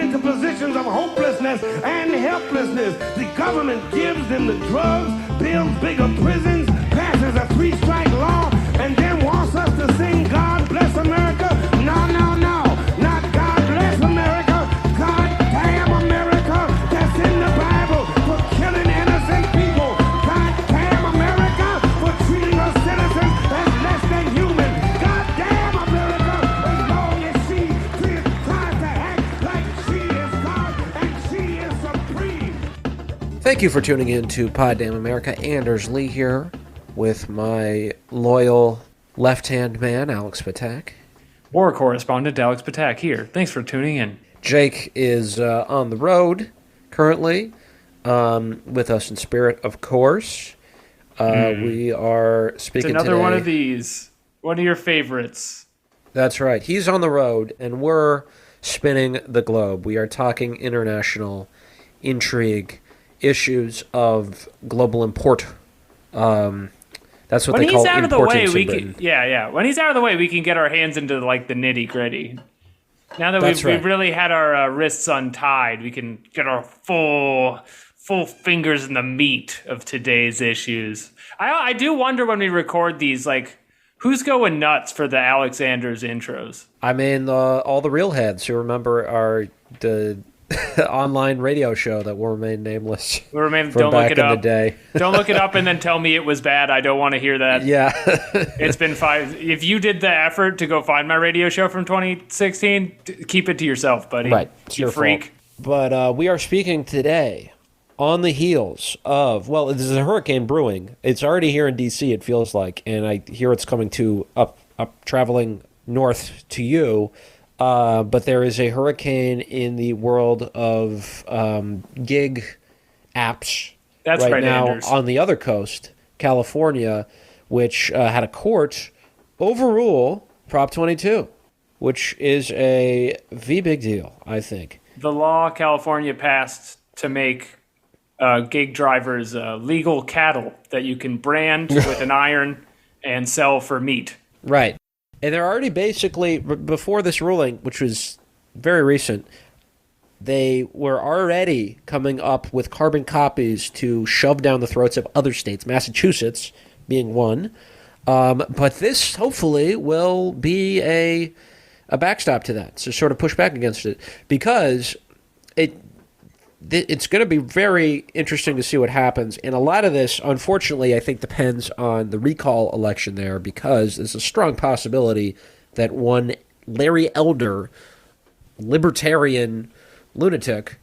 into positions of hopelessness and helplessness. The government gives them the drugs, builds bigger prisons, passes a three-strike law, and then wants us to sing God Bless America. No, no, no. Not God Bless America. God damn America. That's in the Bible for killing innocent people. God damn America for treating us citizens as less than human. God damn America as long as she tries to act like she is God and she is supreme. Thank you for tuning in to Pod Damn America. Anders Lee here with my loyal left-hand man, Alex Patak. War correspondent Alex Patak here. Thanks for tuning in. Jake is on the road currently, with us in spirit, of course. We are speaking It's another today. one of these. One of your favorites. That's right. He's on the road, and we're spinning the globe. We are talking international intrigue, issues of global import. That's what When they call he's out of the way, importance we in Britain. can When he's out of the way, we can get our hands into like the nitty gritty. Now that That's we've right. really had our wrists untied, we can get our full fingers in the meat of today's issues. I do wonder when we record these, like, who's going nuts for the Alexander's intros? I mean, all the real heads who remember the online radio show that will remain nameless. Don't back look it in up. the day. Don't look it up and then tell me it was bad. I don't want to hear that. Yeah. It's been 5. If you did the effort to go find my radio show from 2016, keep it to yourself, buddy. Right. It's You your freak. fault. But we are speaking today on the heels of, well, there's a hurricane brewing. It's already here in D.C., it feels like, and I hear it's coming to up traveling north to you. But there is a hurricane in the world of gig apps. That's right, now Anders. on the other coast, California, which had a court overrule Prop 22, which is a big deal, I think. The law California passed to make gig drivers legal cattle that you can brand with an iron and sell for meat. Right. And they're already basically, before this ruling, which was very recent, they were already coming up with carbon copies to shove down the throats of other states, Massachusetts being one. But this, hopefully, will be a backstop to that, to sort of push back against it. Because it's going to be very interesting to see what happens. And a lot of this, unfortunately, I think depends on the recall election there, because there's a strong possibility that one Larry Elder, libertarian lunatic,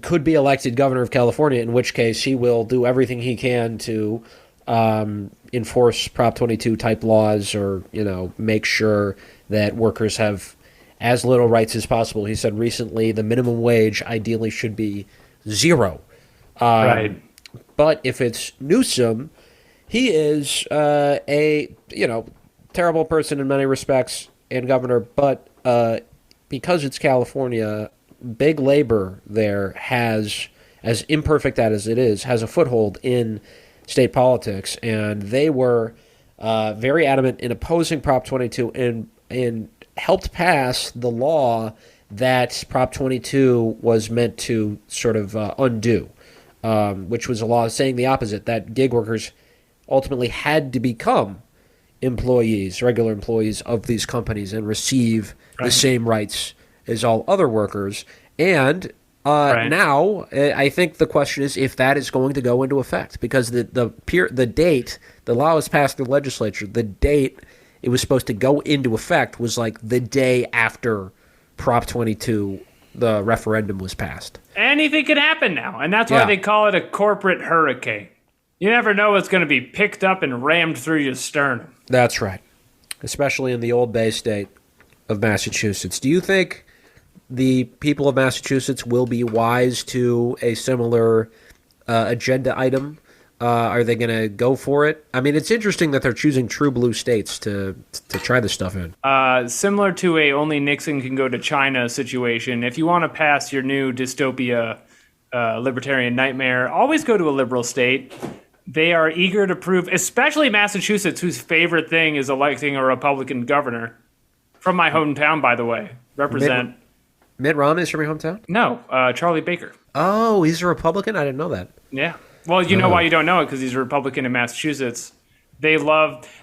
could be elected governor of California, in which case he will do everything he can to enforce Prop 22 type laws, or, make sure that workers have as little rights as possible. He said recently the minimum wage ideally should be $0. Right. But if it's Newsom, he is a terrible person in many respects and governor. But because it's California, big labor there has, as imperfect as it is, has a foothold in state politics, and they were very adamant in opposing Prop 22 and helped pass the law that Prop 22 was meant to sort of undo, which was a law saying the opposite, that gig workers ultimately had to become regular employees of these companies and receive the same rights as all other workers. And now I think the question is if that is going to go into effect, because the date, the law was passed through the legislature, the date it was supposed to go into effect was like the day after Prop 22, the referendum, was passed. Anything could happen now, and that's why they call it a corporate hurricane. You never know what's going to be picked up and rammed through your sternum. That's right, especially in the old Bay State of Massachusetts. Do you think the people of Massachusetts will be wise to a similar agenda item? Are they going to go for it? I mean, it's interesting that they're choosing true blue states to try this stuff in. Similar to a only Nixon can go to China situation, if you want to pass your new dystopia libertarian nightmare, always go to a liberal state. They are eager to prove, especially Massachusetts, whose favorite thing is electing a Republican governor. From my hometown, by the way. Represent. Mitt Romney's from your hometown? No, Charlie Baker. Oh, he's a Republican? I didn't know that. Yeah. Well, you know why you don't know it, because he's a Republican in Massachusetts. They're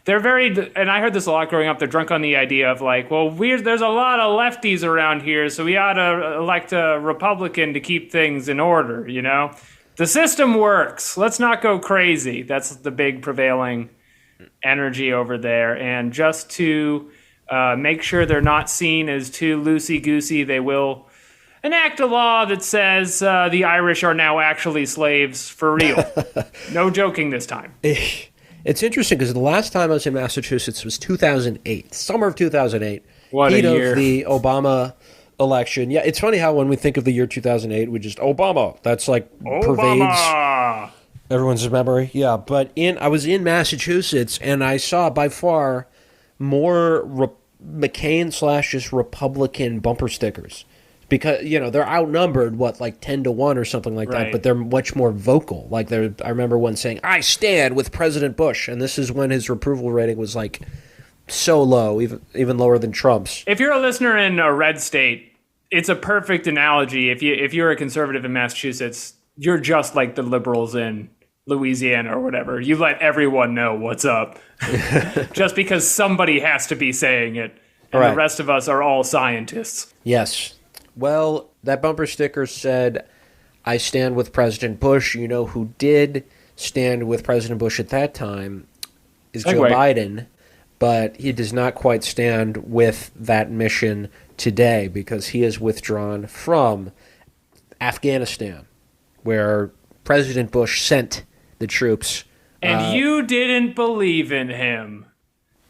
very, and I heard this a lot growing up, they're drunk on the idea of like, well, there's a lot of lefties around here, so we ought to elect a Republican to keep things in order, you know? The system works. Let's not go crazy. That's the big prevailing energy over there. And just to make sure they're not seen as too loosey-goosey, they will enact a law that says the Irish are now actually slaves for real. No joking this time. It's interesting because the last time I was in Massachusetts was 2008, summer of 2008. What a year. Of the Obama election. Yeah, it's funny how when we think of the year 2008, we just, Obama. That's like pervades everyone's memory. Yeah, but I was in Massachusetts and I saw by far more McCain / just Republican bumper stickers. Because, they're outnumbered, 10-1 or something like that, but they're much more vocal. Like, I remember one saying, I stand with President Bush, and this is when his approval rating was, so low, even lower than Trump's. If you're a listener in a red state, it's a perfect analogy. If you're a conservative in Massachusetts, you're just like the liberals in Louisiana or whatever. You let everyone know what's up, just because somebody has to be saying it, and the rest of us are all scientists. Yes. Well, that bumper sticker said, I stand with President Bush. You know who did stand with President Bush at that time is Joe Biden, but he does not quite stand with that mission today because he has withdrawn from Afghanistan, where President Bush sent the troops. And you didn't believe in him.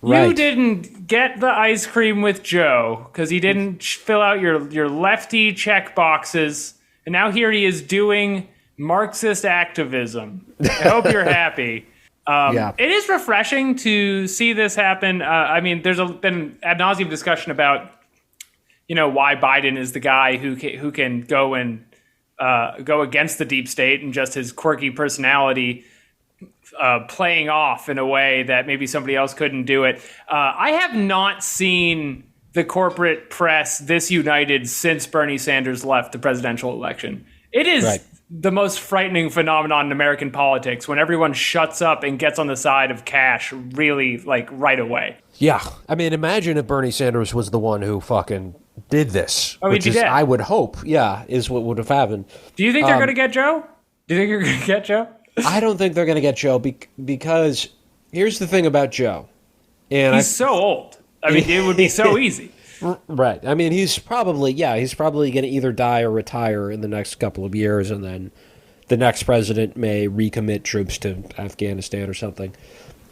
Right. You didn't get the ice cream with Joe because he didn't fill out your lefty check boxes. And now here he is doing Marxist activism. I hope you're happy. It is refreshing to see this happen. There's been ad nauseum discussion about, why Biden is the guy who can go and go against the deep state and just his quirky personality playing off in a way that maybe somebody else couldn't do it. I have not seen the corporate press this united since Bernie Sanders left the presidential election. It is the most frightening phenomenon in American politics when everyone shuts up and gets on the side of cash really right away. Yeah. Imagine if Bernie Sanders was the one who fucking did this. Which is, I would hope, is what would have happened. Do you think they're going to get Joe? Do you think you're going to get Joe? I don't think they're going to get Joe because here's the thing about Joe. And he's so old. It would be so easy. Right. He's probably going to either die or retire in the next couple of years, and then the next president may recommit troops to Afghanistan or something.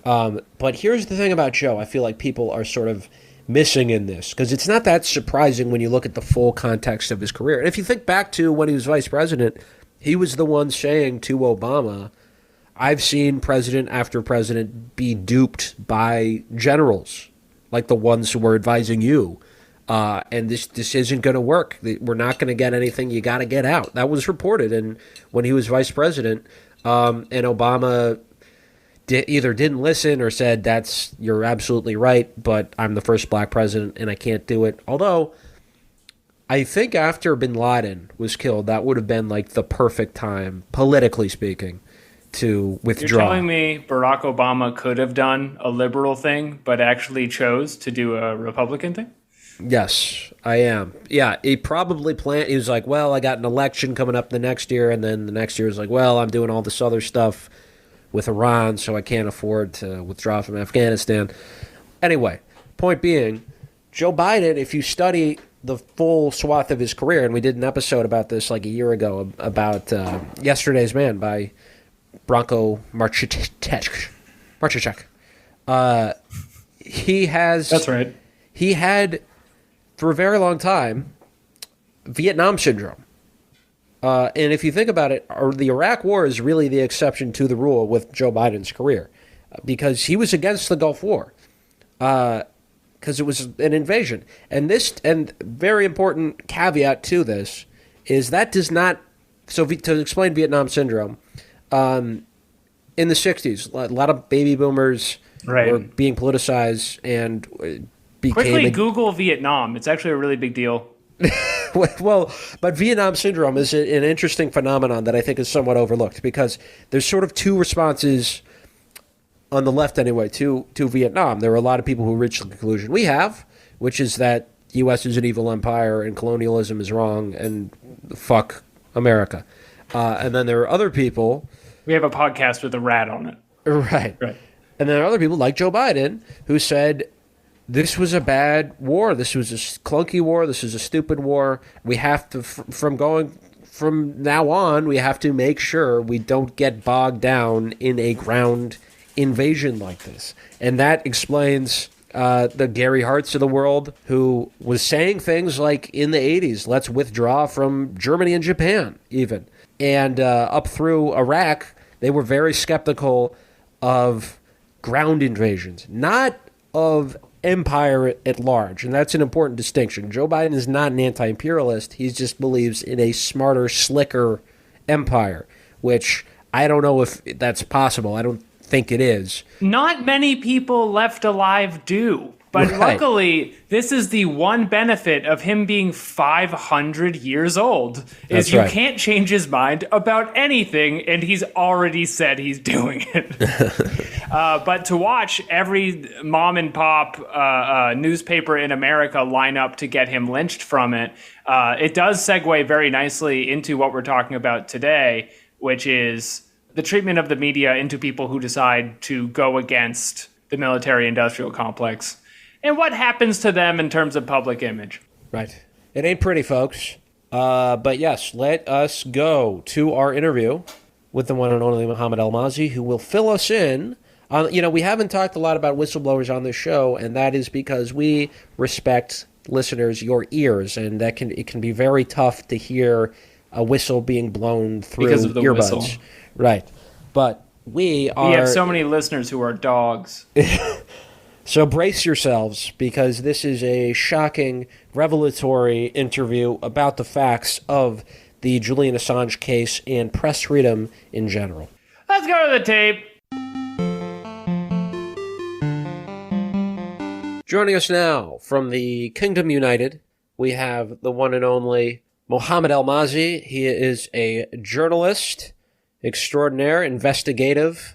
But here's the thing about Joe. I feel like people are sort of missing in this because it's not that surprising when you look at the full context of his career. And if you think back to when he was vice president, he was the one saying to Obama, I've seen president after president be duped by generals, like the ones who were advising you. And this isn't going to work. We're not going to get anything. You got to get out. That was reported. And when he was vice president, and Obama either didn't listen or said, you're absolutely right, but I'm the first black president and I can't do it. Although I think after bin Laden was killed, that would have been the perfect time, politically speaking, to withdraw. You're telling me Barack Obama could have done a liberal thing, but actually chose to do a Republican thing? Yes, I am. Yeah, he probably planned. He was like, well, I got an election coming up the next year, and then the next year was like, well, I'm doing all this other stuff with Iran, so I can't afford to withdraw from Afghanistan. Anyway, point being, Joe Biden, if you study the full swath of his career, and we did an episode about this a year ago about Yesterday's Man by Branko Marcichek. He has... That's right. He had, for a very long time, Vietnam syndrome. And if you think about it, the Iraq War is really the exception to the rule with Joe Biden's career, because he was against the Gulf War, because it was an invasion. And very important caveat to this is that does not. So to explain Vietnam syndrome, in the 60s, a lot of baby boomers were being politicized and became. Quickly Google Vietnam. It's actually a really big deal. Well, but Vietnam syndrome is an interesting phenomenon that I think is somewhat overlooked because there's sort of two responses on the left anyway to Vietnam. There are a lot of people who reach the conclusion we have, which is that the U.S. is an evil empire and colonialism is wrong and fuck America. And then there are other people. We have a podcast with a rat on it. Right. And there are other people like Joe Biden who said this was a bad war. This was a clunky war. This is a stupid war. We have to, from now on, we have to make sure we don't get bogged down in a ground invasion like this. And that explains the Gary Harts of the world who was saying things like in the 80s, let's withdraw from Germany and Japan even. And up through Iraq, they were very skeptical of ground invasions, not of empire at large. And that's an important distinction. Joe Biden is not an anti-imperialist. He just believes in a smarter, slicker empire, which I don't know if that's possible. I don't think it is. Not many people left alive do. But luckily, this is the one benefit of him being 500 years old, is you can't change his mind about anything, and he's already said he's doing it. But to watch every mom and pop newspaper in America line up to get him lynched from it, it does segue very nicely into what we're talking about today, which is the treatment of the media into people who decide to go against the military-industrial complex. And what happens to them in terms of public image. Right. It ain't pretty, folks. But yes, let us go to our interview with the one and only Mohamed Elmaazi, who will fill us in on, we haven't talked a lot about whistleblowers on this show, and that is because we respect listeners, your ears, and it can be very tough to hear a whistle being blown through because of the earbuds. Whistle. Right. But we have so many listeners who are dogs. So brace yourselves, because this is a shocking, revelatory interview about the facts of the Julian Assange case and press freedom in general. Let's go to the tape. Joining us now from the Kingdom United, we have the one and only Mohamed Elmaazi. He is a journalist extraordinaire, investigative.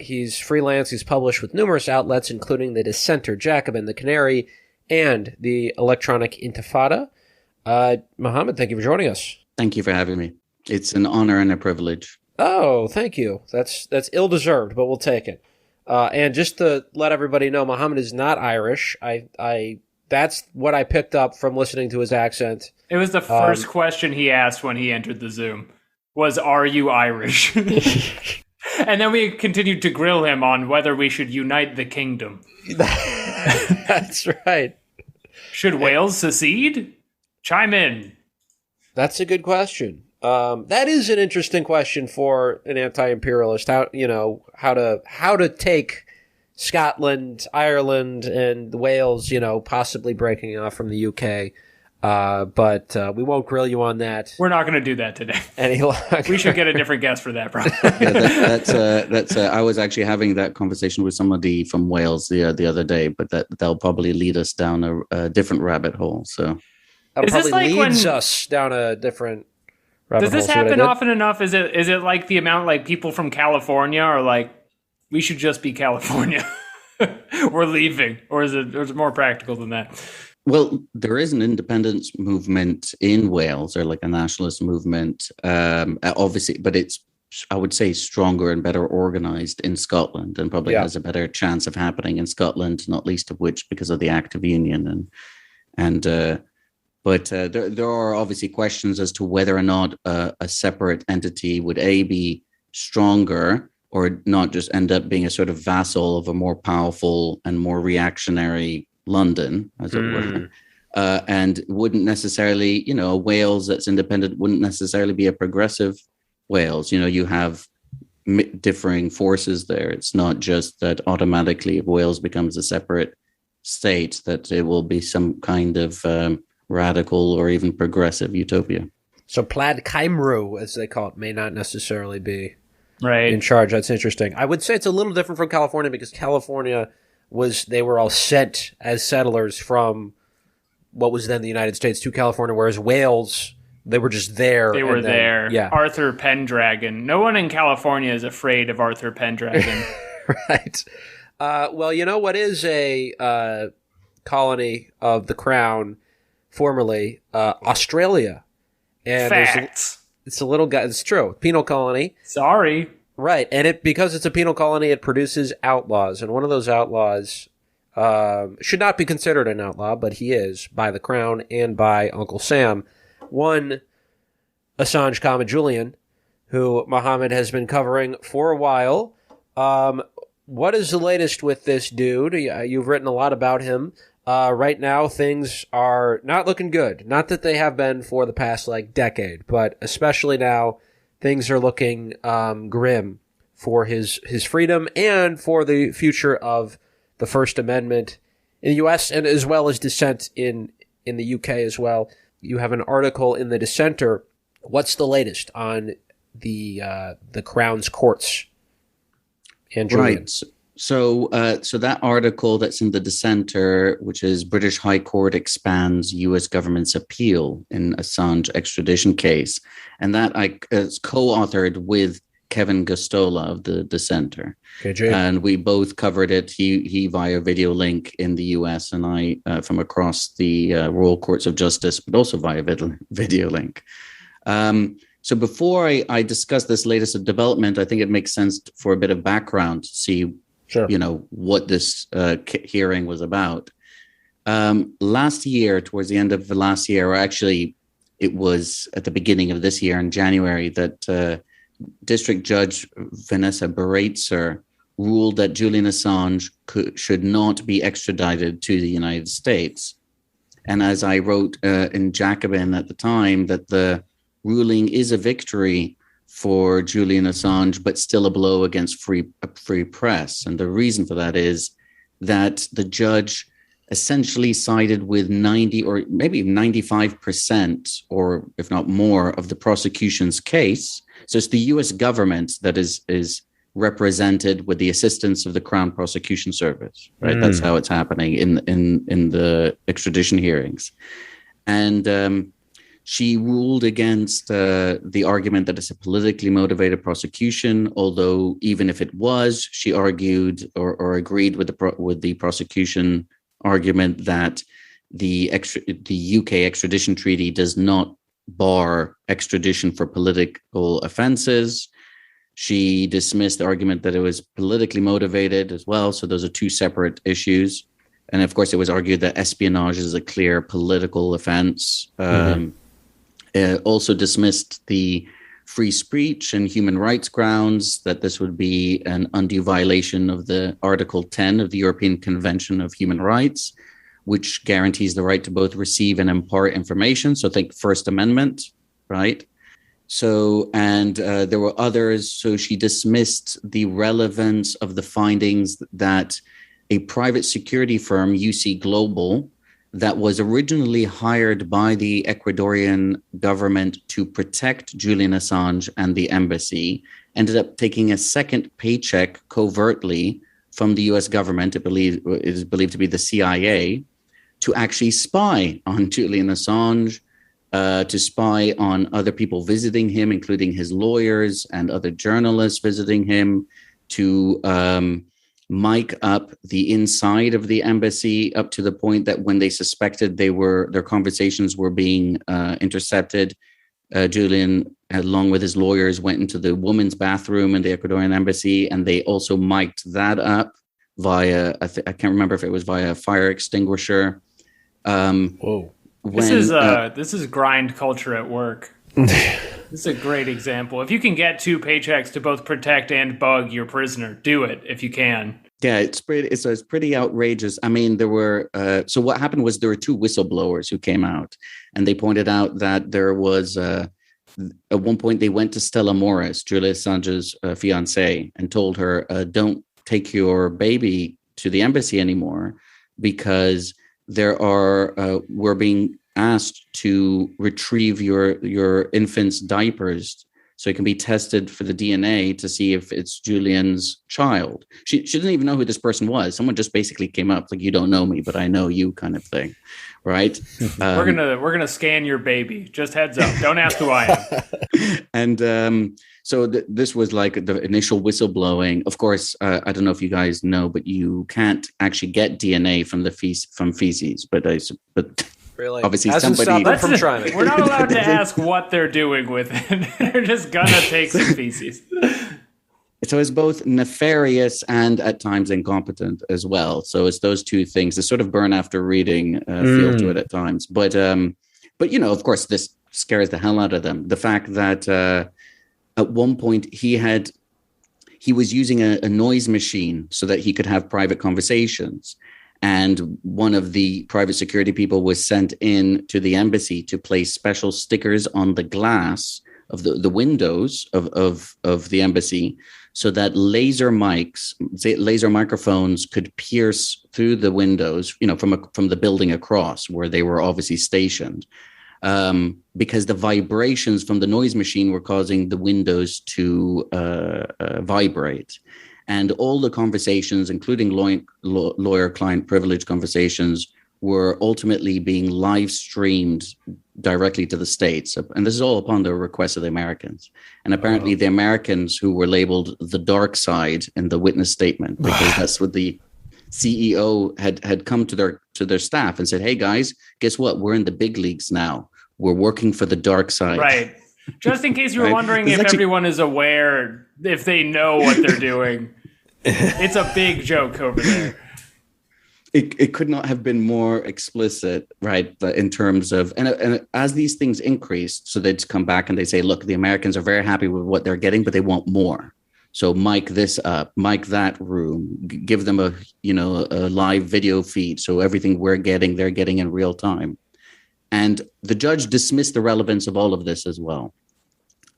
He's freelance. He's published with numerous outlets, including The Dissenter, Jacobin, The Canary, and The Electronic Intifada. Mohamed, thank you for joining us. Thank you for having me. It's an honor and a privilege. Oh, thank you. That's ill-deserved, but we'll take it. And just to let everybody know, Mohamed is not Irish. That's what I picked up from listening to his accent. It was the first question he asked when he entered the Zoom. Was, are you Irish? And then we continued to grill him on whether we should unite the kingdom. That's right. Should Wales secede? Chime in. That's a good question. That is an interesting question for an anti-imperialist. How to take Scotland, Ireland, and Wales, possibly breaking off from the UK. But we won't grill you on that. We're not going to do that today. Any longer. We should get a different guest for that, probably. That's. I was actually having that conversation with somebody from Wales the other day, but that'll probably lead us down a different rabbit hole. So that probably leads us down a different rabbit hole. Does this happen often enough? Is it like the amount like people from California are like, we should just be California, we're leaving, or is it more practical than that? Well, there is an independence movement in Wales, or like a nationalist movement, obviously, but it's, I would say, stronger and better organized in Scotland, and probably has a better chance of happening in Scotland, not least of which because of the Act of Union. But there are obviously questions as to whether or not a separate entity would be stronger, or not just end up being a sort of vassal of a more powerful and more reactionary London, as it were, and wouldn't necessarily, Wales that's independent wouldn't necessarily be a progressive Wales. You have differing forces there. It's not just that automatically if Wales becomes a separate state that it will be some kind of radical or even progressive utopia. So Plaid Cymru, as they call it, may not necessarily be right in charge. That's interesting. I would say it's a little different from California, because California they were all sent as settlers from what was then the United States to California, whereas Wales, they were just there. They were there. Yeah. Arthur Pendragon. No one in California is afraid of Arthur Pendragon. Right. Well, you know what is a colony of the Crown formerly? Australia. And Facts. it's a little guy. It's true. Penal colony. Sorry. Right. And because it's a penal colony, it produces outlaws. And one of those outlaws should not be considered an outlaw, but he is by the Crown and by Uncle Sam. One, Assange, Julian, who Mohamed has been covering for a while. What is the latest with this dude? You've written a lot about him. Right now, things are not looking good. Not that they have been for the past, decade, but especially now, things are looking grim for his freedom and for the future of the First Amendment in the U.S. and as well as dissent in the U.K. as well. You have an article in the Dissenter. What's the latest on the Crown's courts? And Julian. Right. So that article that's in the Dissenter, which is British High Court expands U.S. government's appeal in Assange extradition case, and that is co-authored with Kevin Gustola of the Dissenter. Okay, and we both covered it. He via video link in the U.S. and I from across the Royal Courts of Justice, but also via video link. So before I discuss this latest development, I think it makes sense for a bit of background to see, sure, what this hearing was about. Last year, towards the end of the last year, or actually it was at the beginning of this year in January, that District Judge Vanessa Bereitzer ruled that Julian Assange should not be extradited to the United States. And as I wrote in Jacobin at the time, that the ruling is a victory for Julian Assange, but still a blow against free press. And the reason for that is that the judge essentially sided with 90 or maybe 95%, or if not more, of the prosecution's case. So it's the U.S. government that is represented with the assistance of the Crown Prosecution Service, right? That's how it's happening in the extradition hearings. And she ruled against the argument that it's a politically motivated prosecution, although even if it was, she argued or agreed with the prosecution argument that the UK extradition treaty does not bar extradition for political offenses. She dismissed the argument that it was politically motivated as well. So those are two separate issues. And of course, it was argued that espionage is a clear political offense. Also dismissed the free speech and human rights grounds, that this would be an undue violation of the Article 10 of the European Convention of Human Rights, which guarantees the right to both receive and impart information. So think First Amendment, right? So, and there were others. So she dismissed the relevance of the findings that a private security firm, UC Global, that was originally hired by the Ecuadorian government to protect Julian Assange and the embassy, ended up taking a second paycheck covertly from the US government, it is believed to be the CIA, to actually spy on Julian Assange, to spy on other people visiting him, including his lawyers and other journalists visiting him, to mic up the inside of the embassy up to the point that when they suspected their conversations were being intercepted, Julian, along with his lawyers, went into the women's bathroom in the Ecuadorian embassy, and they also mic'd that up via, I can't remember if it was via a fire extinguisher. Whoa. This is grind culture at work. This is a great example. If you can get two paychecks to both protect and bug your prisoner, do it if you can. Yeah, it's pretty outrageous. I mean, there were so what happened was there were two whistleblowers who came out, and they pointed out that there was at one point they went to Stella Morris, Julian Assange's fiancée, and told her, "Don't take your baby to the embassy anymore because we're being asked to retrieve your infant's diapers so it can be tested for the DNA to see if it's Julian's child. She didn't even know who this person was. Someone just basically came up like, you don't know me, but I know you, kind of thing, right? We're gonna scan your baby. Just heads up. Don't ask who I am. And so this was like the initial whistleblowing. Of course, I don't know if you guys know, but you can't actually get DNA from from feces. But Really? Obviously Hasn't somebody stopped them from trying it. We're not allowed to ask what they're doing with it. They're just gonna take some feces. So it's both nefarious and at times incompetent as well. So it's those two things. The sort of burn after reading feel to it at times. But you know, of course, this scares the hell out of them. The fact that at one point he was using a noise machine so that he could have private conversations. And one of the private security people was sent in to the embassy to place special stickers on the glass of the windows of the embassy, so that laser microphones could pierce through the windows, you know, from the building across where they were obviously stationed, because the vibrations from the noise machine were causing the windows to vibrate. And all the conversations, including lawyer-client privilege conversations, were ultimately being live streamed directly to the States. And this is all upon the request of the Americans. And apparently the Americans who were labeled the dark side in the witness statement, because that's what the CEO had come to their staff and said, hey, guys, guess what? We're in the big leagues now. We're working for the dark side. Right. Just in case you were wondering if everyone is aware, if they know what they're doing. It's a big joke over there. It could not have been more explicit, right? In terms of, and as these things increased, so they'd come back and they say, look, the Americans are very happy with what they're getting, but they want more. So mic this up, mic that room, give them a live video feed. So everything we're getting, they're getting in real time. And the judge dismissed the relevance of all of this as well,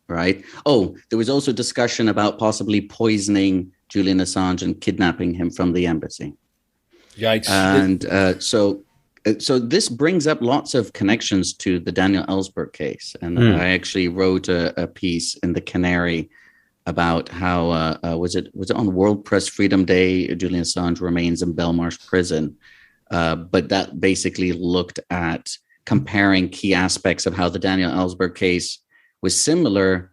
right? Oh, there was also discussion about possibly poisoning Julian Assange and kidnapping him from the embassy. Yikes. And so this brings up lots of connections to the Daniel Ellsberg case. And I actually wrote a piece in the Canary about how, was it on World Press Freedom Day, Julian Assange remains in Belmarsh prison. But that basically looked at comparing key aspects of how the Daniel Ellsberg case was similar.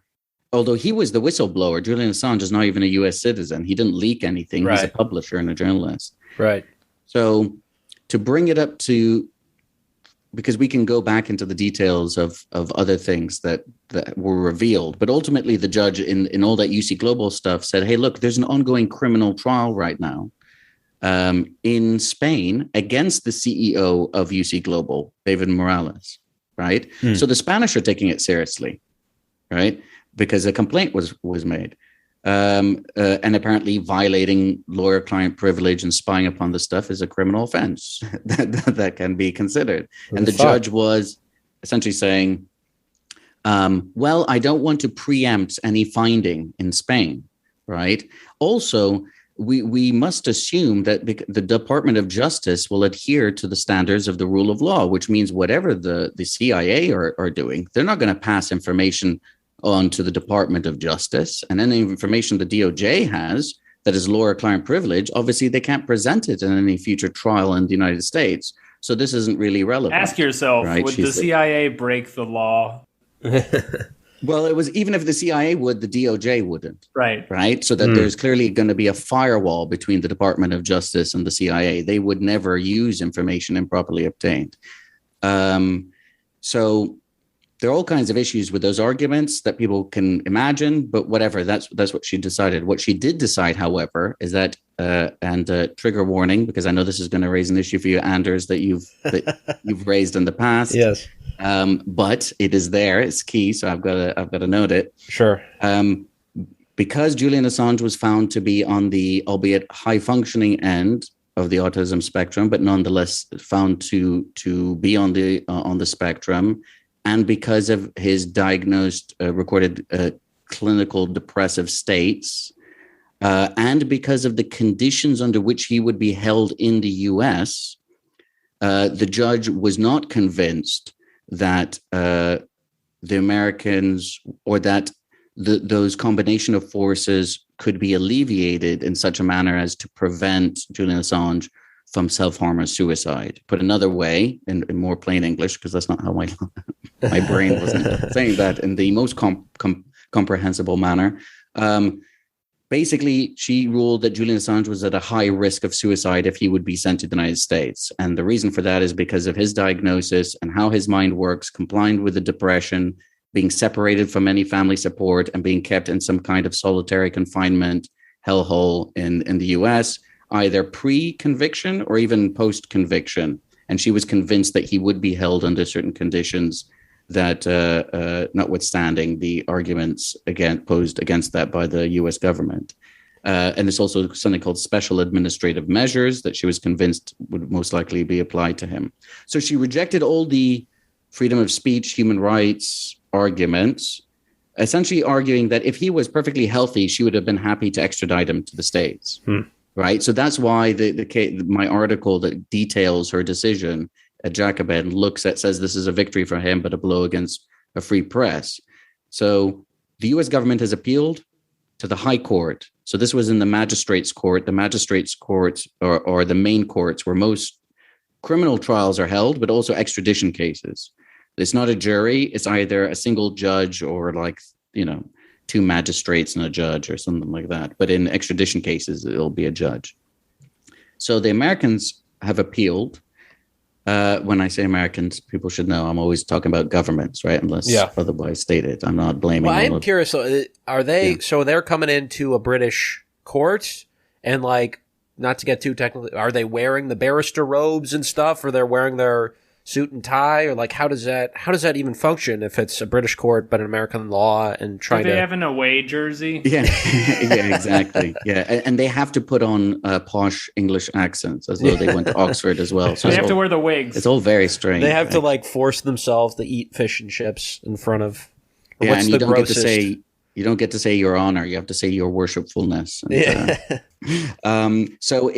Although he was the whistleblower, Julian Assange is not even a U.S. citizen. He didn't leak anything. Right. He's a publisher and a journalist. Right. So to bring it up to, because we can go back into the details of other things that were revealed, but ultimately the judge in all that UC Global stuff said, hey, look, there's an ongoing criminal trial right now in Spain against the CEO of UC Global, David Morales, right? So the Spanish are taking it seriously, right? Because a complaint was made. And apparently violating lawyer-client privilege and spying upon the stuff is a criminal offense that can be considered. And the judge was essentially saying, well, I don't want to preempt any finding in Spain, right? Also, we must assume that the Department of Justice will adhere to the standards of the rule of law, which means whatever the CIA are doing, they're not going to pass information on to the Department of Justice, and any information the DOJ has that is lawyer-client privilege, obviously they can't present it in any future trial in the United States. So this isn't really relevant. Ask yourself, right? Would the CIA break the law? Well, it was, even if the CIA would, the DOJ wouldn't. Right. Right. So that there's clearly going to be a firewall between the Department of Justice and the CIA. They would never use information improperly obtained. So there are all kinds of issues with those arguments that people can imagine, but whatever, that's what she decided. What she did decide, however, is that, and trigger warning, because I know this is going to raise an issue for you, Anders, that you've raised in the past. Yes. But it is there. It's key. So I've got to note it. Sure. Because Julian Assange was found to be on the, albeit high functioning end of the autism spectrum, but nonetheless found to be on the spectrum, and because of his diagnosed recorded clinical depressive states, and because of the conditions under which he would be held in the U.S., the judge was not convinced that the Americans, or that those combination of forces could be alleviated in such a manner as to prevent Julian Assange from self-harm or suicide. Put another way, in more plain English, because that's not how my brain wasn't saying that in the most comprehensible manner. Basically, she ruled that Julian Assange was at a high risk of suicide if he would be sent to the United States. And the reason for that is because of his diagnosis and how his mind works, combined with the depression, being separated from any family support, and being kept in some kind of solitary confinement hellhole in the US, either pre-conviction or even post-conviction. And she was convinced that he would be held under certain conditions that, notwithstanding the arguments posed against that by the US government. And there's also something called special administrative measures that she was convinced would most likely be applied to him. So she rejected all the freedom of speech, human rights arguments, essentially arguing that if he was perfectly healthy, she would have been happy to extradite him to the States. Right. So that's why my article that details her decision at Jacobin says this is a victory for him, but a blow against a free press. So the US government has appealed to the High Court. So this was in the Magistrates Court. The Magistrates Court or the main courts where most criminal trials are held, but also extradition cases. It's not a jury. It's either a single judge or two magistrates and a judge or something like that. But in extradition cases, it'll be a judge. So the Americans have appealed. When I say Americans, people should know I'm always talking about governments, right? Unless otherwise stated. I'm not blaming. Well, I'm curious. Are they? Yeah. So they're coming into a British court, and not to get too technical, are they wearing the barrister robes and stuff, or they're wearing their suit and tie, or how does that even function if it's a British court but an American law and trying to... Do they have an away jersey? Yeah, yeah, exactly. Yeah, and they have to put on posh English accents as though they went to Oxford as well. So they have to wear the wigs. It's all very strange. They have to force themselves to eat fish and chips in front of... Yeah, and you don't get to say... You don't get to say your honor. You have to say your worshipfulness. And, so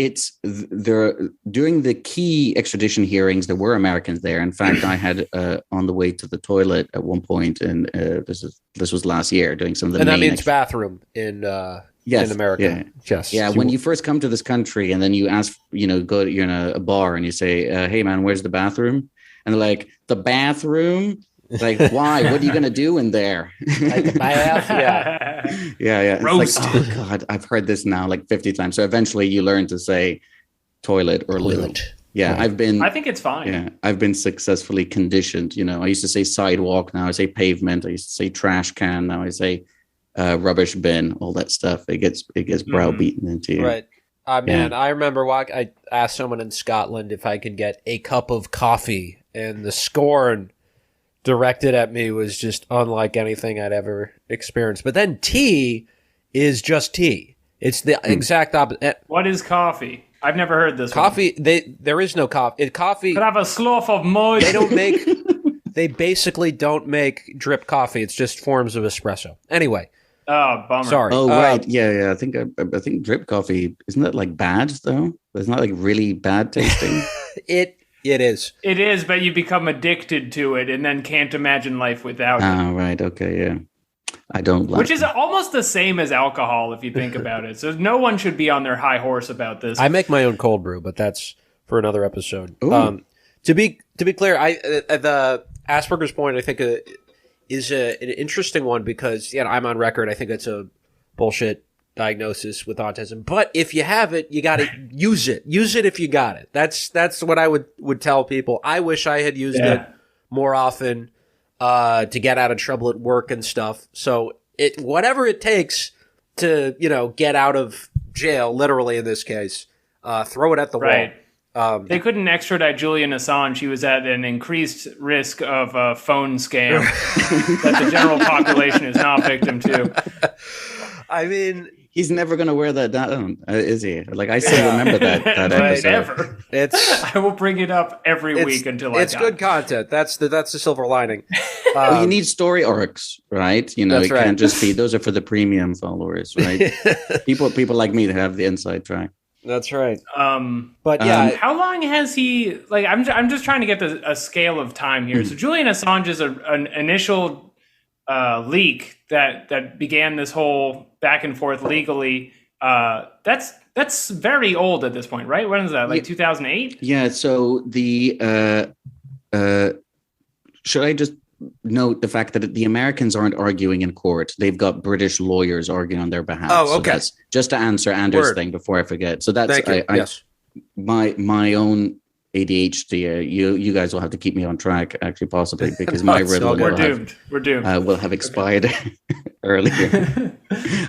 during the key extradition hearings, there were Americans there. In fact, I had on the way to the toilet at one point, and this was last year, doing some of the and that means bathroom in America. Yeah. Yes. Yeah. When you first come to you're in a bar and you say, "Hey man, where's the bathroom?" And they're like, "The bathroom." Why? What are you going to do in there? The bath? Yeah. Roast. It's oh God, I've heard this now 50 times. So eventually you learn to say toilet or loo. Yeah, I think it's fine. Yeah, I've been successfully conditioned. I used to say sidewalk. Now I say pavement. I used to say trash can. Now I say rubbish bin. All that stuff. It gets browbeaten into you. Right. Man, I remember I asked someone in Scotland if I could get a cup of coffee, and the scorn directed at me was just unlike anything I'd ever experienced. But then tea is just tea. It's the exact opposite. What is coffee? I've never heard this. Coffee. There is no coffee. Coffee. Could have a slough of mud. They don't make. They basically don't make drip coffee. It's just forms of espresso. Anyway. Oh, bummer. Sorry. Oh, right. Yeah. I think drip coffee, isn't that bad though? It's not really bad tasting. It is. It is, but you become addicted to it and then can't imagine life without it. Oh, right. Okay, yeah. I don't like Which is almost the same as alcohol if you think about it. So no one should be on their high horse about this. I make my own cold brew, but that's for another episode. To be clear, the Asperger's point I think is an interesting one because I'm on record. I think it's a bullshit diagnosis with autism, but if you have it, you got to use it. Use it if you got it. That's what I would tell people. I wish I had used it more often to get out of trouble at work and stuff. So whatever it takes to get out of jail, literally in this case, throw it at the wall. They couldn't extradite Julian Assange. He was at an increased risk of a phone scam that the general population is not victim to. I mean, he's never going to wear that down, is he? I still remember that episode. Never. I will bring it up every week until I die. It's good content. That's the silver lining. Well, you need story arcs, right? It can't just be, those are for the premium followers, right? people like me to have the inside track. That's right. But how long has he? I'm just trying to get a scale of time here. So Julian Assange's an initial leak that began this whole back and forth legally. That's very old at this point, right? When is that? Like 2008? Yeah. So should I just note the fact that the Americans aren't arguing in court? They've got British lawyers arguing on their behalf. Oh, okay. So that's just to answer Anders' thing before I forget. So that's Yes. My own ADHD. You guys will have to keep me on track, actually, possibly, because my riddle will have expired earlier.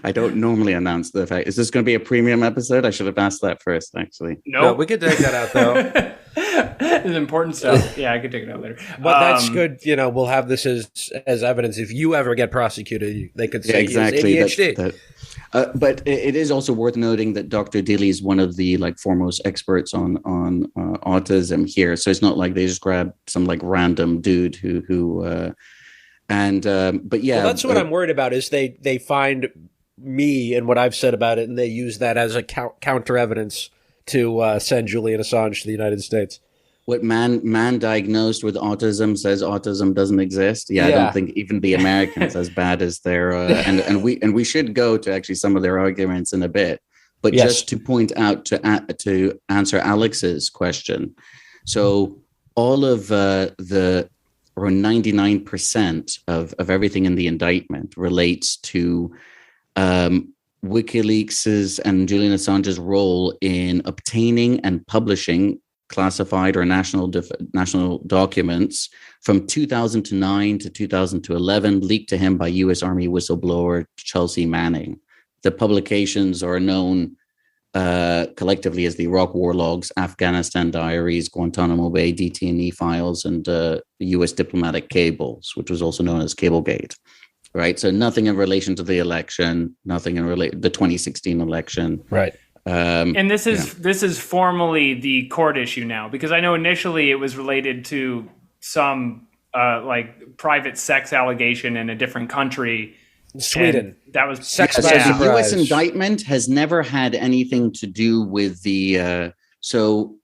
I don't normally announce the fact. Is this going to be a premium episode? I should have asked that first, actually. No, we could take that out though. It's important stuff. Yeah, I could take it out later. But that's good. We'll have this as evidence. If you ever get prosecuted, they could say exactly ADHD. But it is also worth noting that Dr. Dilly is one of the foremost experts on autism here. So it's not like they just grab some random dude but yeah, that's what I'm worried about is they find me and what I've said about it, and they use that as a counter evidence to send Julian Assange to the United States. What man diagnosed with autism says autism doesn't exist. Yeah, I don't think even the Americans as bad as their and we should go to actually some of their arguments in a bit. But just to point out to answer Alex's question, so all of or 99% of everything in the indictment relates to WikiLeaks's and Julian Assange's role in obtaining and publishing classified or national documents from 2009 to 2011, leaked to him by U.S. Army whistleblower Chelsea Manning. The publications are known collectively as the Iraq War Logs, Afghanistan Diaries, Guantanamo Bay DT&E files, and U.S. diplomatic cables, which was also known as Cablegate. Right, so nothing in relation to the election, nothing in the 2016 election. Right. And this is formally the court issue now, because I know initially it was related to some private sex allegation in a different country. Sweden. That was sex. The U.S. indictment has never had anything to do with the.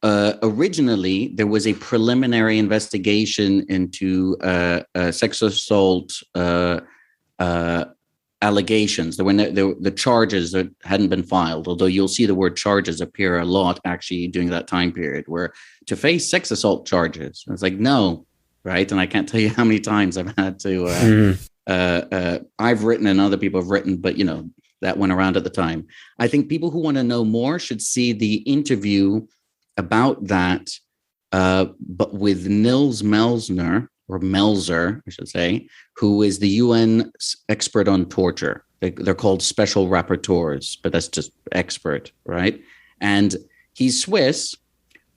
Originally, there was a preliminary investigation into sex assault allegations. There were the charges that hadn't been filed, although you'll see the word charges appear a lot actually during that time period, where to face sex assault charges. It's like, no, right? And I can't tell you how many times I've had to. I've written and other people have written, but that went around at the time. I think people who want to know more should see the interview about that, but with Nils Melzer, I should say, who is the UN expert on torture. They're called special rapporteurs, but that's just expert, right? And he's Swiss,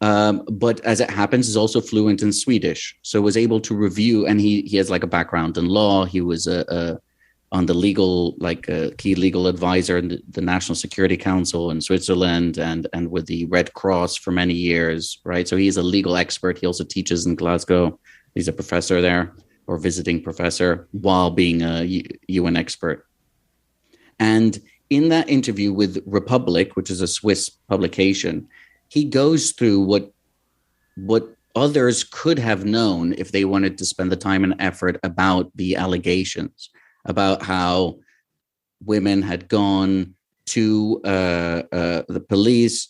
but as it happens, is also fluent in Swedish. So was able to review, and he has a background in law. He was on the legal, key legal advisor in the National Security Council in Switzerland and with the Red Cross for many years, right? So he's a legal expert. He also teaches in Glasgow. He's a professor there, or visiting professor, while being a UN expert. And in that interview with Republic, which is a Swiss publication, he goes through what others could have known if they wanted to spend the time and effort about the allegations, about how women had gone to the police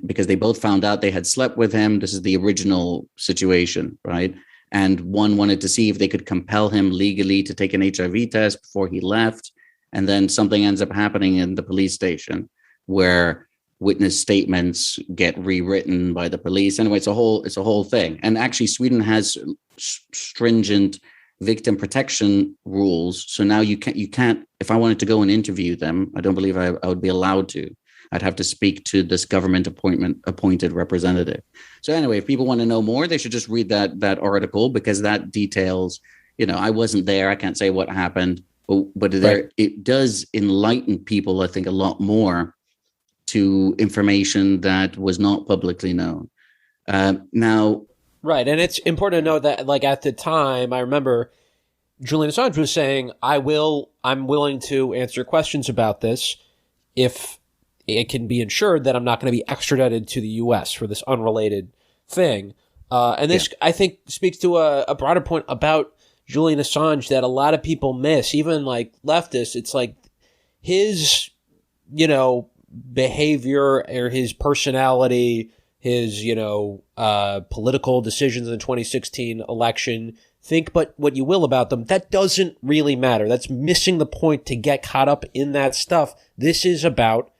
because they both found out they had slept with him. This is the original situation, right? And one wanted to see if they could compel him legally to take an HIV test before he left. And then something ends up happening in the police station where witness statements get rewritten by the police. Anyway, it's a whole thing. And actually, Sweden has stringent victim protection rules. So now you can't, if I wanted to go and interview them, I don't believe I would be allowed to. I'd have to speak to this government appointed representative. So anyway, if people want to know more, they should just read that article, because that details, I wasn't there. I can't say what happened, but it does enlighten people, I think, a lot more to information that was not publicly known. Now, right. And it's important to note that, at the time, I remember Julian Assange was saying, I'm willing to answer questions about this if it can be ensured that I'm not going to be extradited to the U.S. for this unrelated thing. And this, I think, speaks to a broader point about Julian Assange that a lot of people miss, even like leftists. It's like his, behavior or his personality, his, political decisions in the 2016 election. Think but what you will about them. That doesn't really matter. That's missing the point to get caught up in that stuff. This is about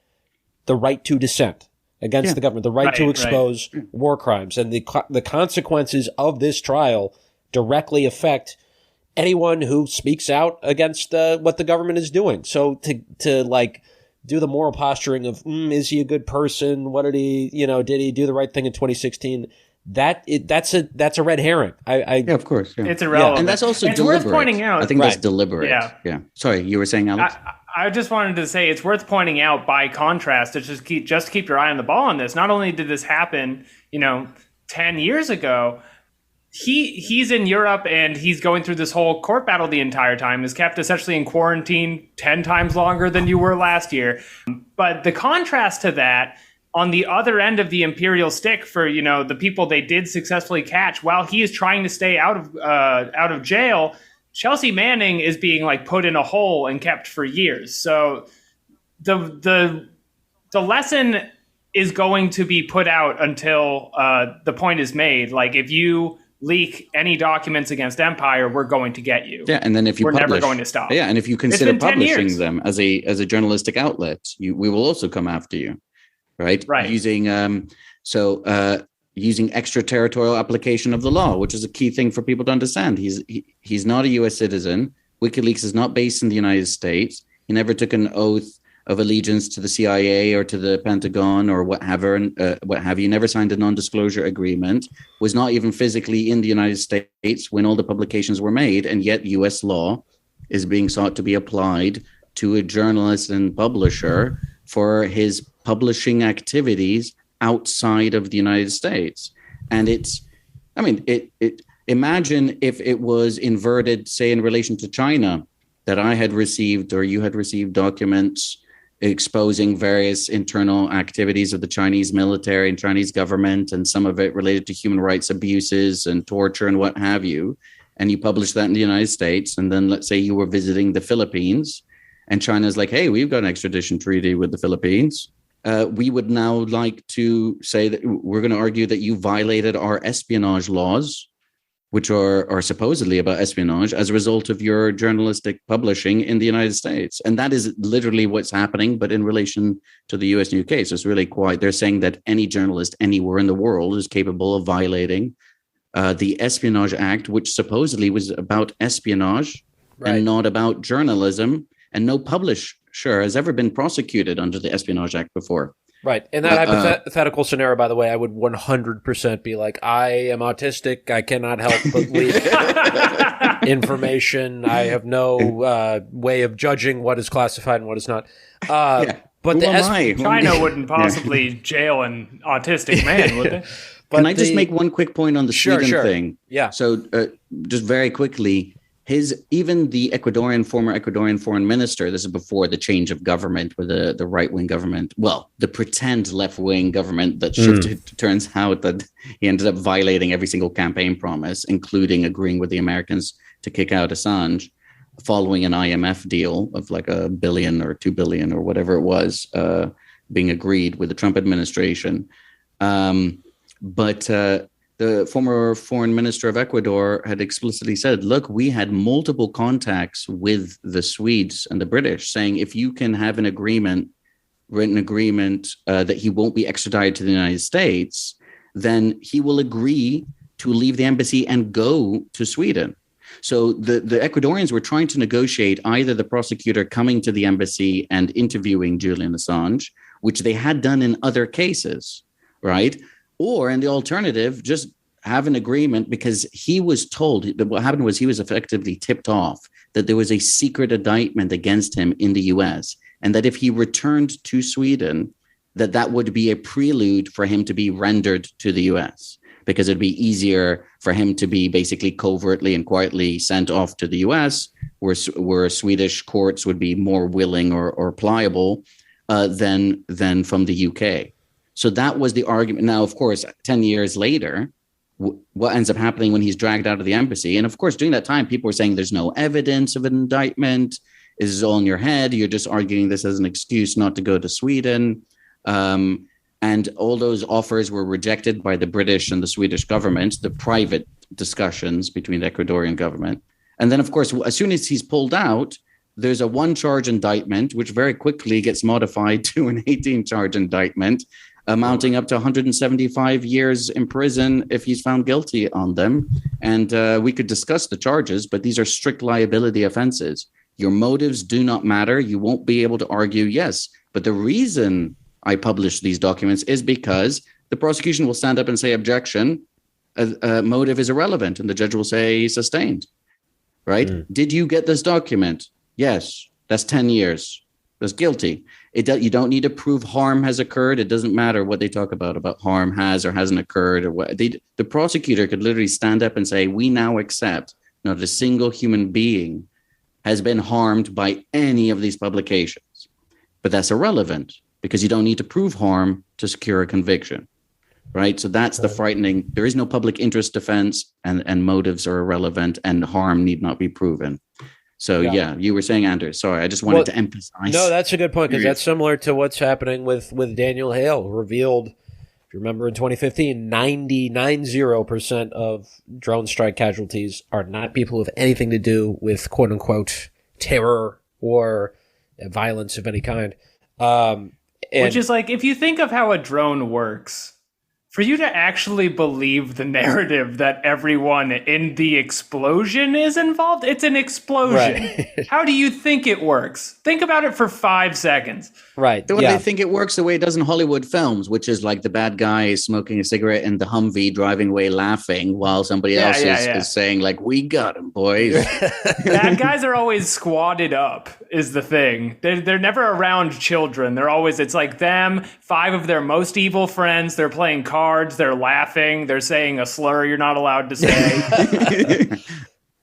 the right to dissent against the government, the right to expose war crimes. And the consequences of this trial directly affect anyone who speaks out against what the government is doing. So to like do the moral posturing of, is he a good person? What did he do the right thing in 2016? That's a red herring. Of course. Yeah. It's irrelevant. And that's also it's deliberate. Worth pointing out. I think that's deliberate. Yeah. Sorry, you were saying, Alex? I just wanted to say it's worth pointing out by contrast to just keep your eye on the ball on this. Not only did this happen, 10 years ago, he's in Europe and he's going through this whole court battle the entire time, is kept essentially in quarantine 10 times longer than you were last year. But the contrast to that, on the other end of the imperial stick for, the people they did successfully catch, while he is trying to stay out of jail, Chelsea Manning is being like put in a hole and kept for years. So the lesson is going to be put out until the point is made. Like, if you leak any documents against Empire, we're going to get you. Yeah, and then if you we're never going to stop. Yeah, and if you consider publishing them as a journalistic outlet, we will also come after you, right? Right. Using extraterritorial application of the law, which is a key thing for people to understand. He's not a U.S. citizen. WikiLeaks is not based in the United States. He never took an oath of allegiance to the CIA or to the Pentagon or what have you. Never signed a non-disclosure agreement. Was not even physically in the United States when all the publications were made, and yet U.S. law is being sought to be applied to a journalist and publisher for his publishing activities outside of the United States. And imagine if it was inverted, say, in relation to China, that I had received or you had received documents exposing various internal activities of the Chinese military and Chinese government, and some of it related to human rights abuses and torture and what have you. And you published that in the United States. And then let's say you were visiting the Philippines and China's like, hey, we've got an extradition treaty with the Philippines. We would now like to say that we're going to argue that you violated our espionage laws, which are supposedly about espionage, as a result of your journalistic publishing in the United States. And that is literally what's happening, but in relation to the US and UK. So it's really they're saying that any journalist anywhere in the world is capable of violating the Espionage Act, which supposedly was about espionage and not about journalism. And no publisher has ever been prosecuted under the Espionage Act before. Right. In that hypothetical scenario, by the way, I would 100% be like, I am autistic. I cannot help but leak information. I have no way of judging what is classified and what is not. But China wouldn't possibly jail an autistic man, would they? But can I just make one quick point on the Sweden thing? Yeah. So just very quickly, even the former Ecuadorian foreign minister, this is before the change of government with the right-wing government, well, the pretend left-wing government that shifted, turns out that he ended up violating every single campaign promise, including agreeing with the Americans to kick out Assange, following an IMF deal of like $1 billion or $2 billion or whatever it was being agreed with the Trump administration. But the former foreign minister of Ecuador had explicitly said, look, we had multiple contacts with the Swedes and the British saying, if you can have written agreement that he won't be extradited to the United States, then he will agree to leave the embassy and go to Sweden. So the Ecuadorians were trying to negotiate either the prosecutor coming to the embassy and interviewing Julian Assange, which they had done in other cases, right? Or in the alternative, just have an agreement, because he was told that what happened was he was effectively tipped off that there was a secret indictment against him in the US, and that if he returned to Sweden, that would be a prelude for him to be rendered to the US, because it'd be easier for him to be basically covertly and quietly sent off to the US, where Swedish courts would be more willing or pliable than from the UK. So that was the argument. Now, of course, 10 years later, what ends up happening when he's dragged out of the embassy. And of course, during that time, people were saying there's no evidence of an indictment. This is all in your head. You're just arguing this as an excuse not to go to Sweden. And all those offers were rejected by the British and the Swedish government, the private discussions between the Ecuadorian government. And then, of course, as soon as he's pulled out, there's a 1-charge indictment, which very quickly gets modified to an 18-charge indictment, amounting up to 175 years in prison if he's found guilty on them. And we could discuss the charges, but these are strict liability offenses. Your motives do not matter. You won't be able to argue, yes, but the reason I publish these documents is because the prosecution will stand up and say, objection, motive is irrelevant. And the judge will say, sustained, right? Did you get this document? Yes, that's 10 years. That's guilty. You don't need to prove harm has occurred. It doesn't matter what they talk about harm has or hasn't occurred. Or what the prosecutor could literally stand up and say, we now accept not a single human being has been harmed by any of these publications. But that's irrelevant because you don't need to prove harm to secure a conviction, right? So that's the frightening. There is no public interest defense and motives are irrelevant and harm need not be proven. So, yeah, you were saying, Anders, sorry, I just wanted to emphasize. No, that's a good point because that's similar to what's happening with Daniel Hale, revealed, if you remember in 2015, 99.0% of drone strike casualties are not people who have anything to do with quote unquote terror or violence of any kind. Which is like, if you think of how a drone works, for you to actually believe the narrative that everyone in the explosion is involved, it's an explosion. Right. How do you think it works? Think about it for 5 seconds. Right. They think it works the way it does in Hollywood films, which is like the bad guy is smoking a cigarette in the Humvee, driving away laughing, while somebody else is saying, like, we got him, boys. Bad guys are always squatted up, is the thing. They're never around children. They're always, it's like them, 5 of their most evil friends. They're playing cards. They're laughing. They're saying a slur you're not allowed to say.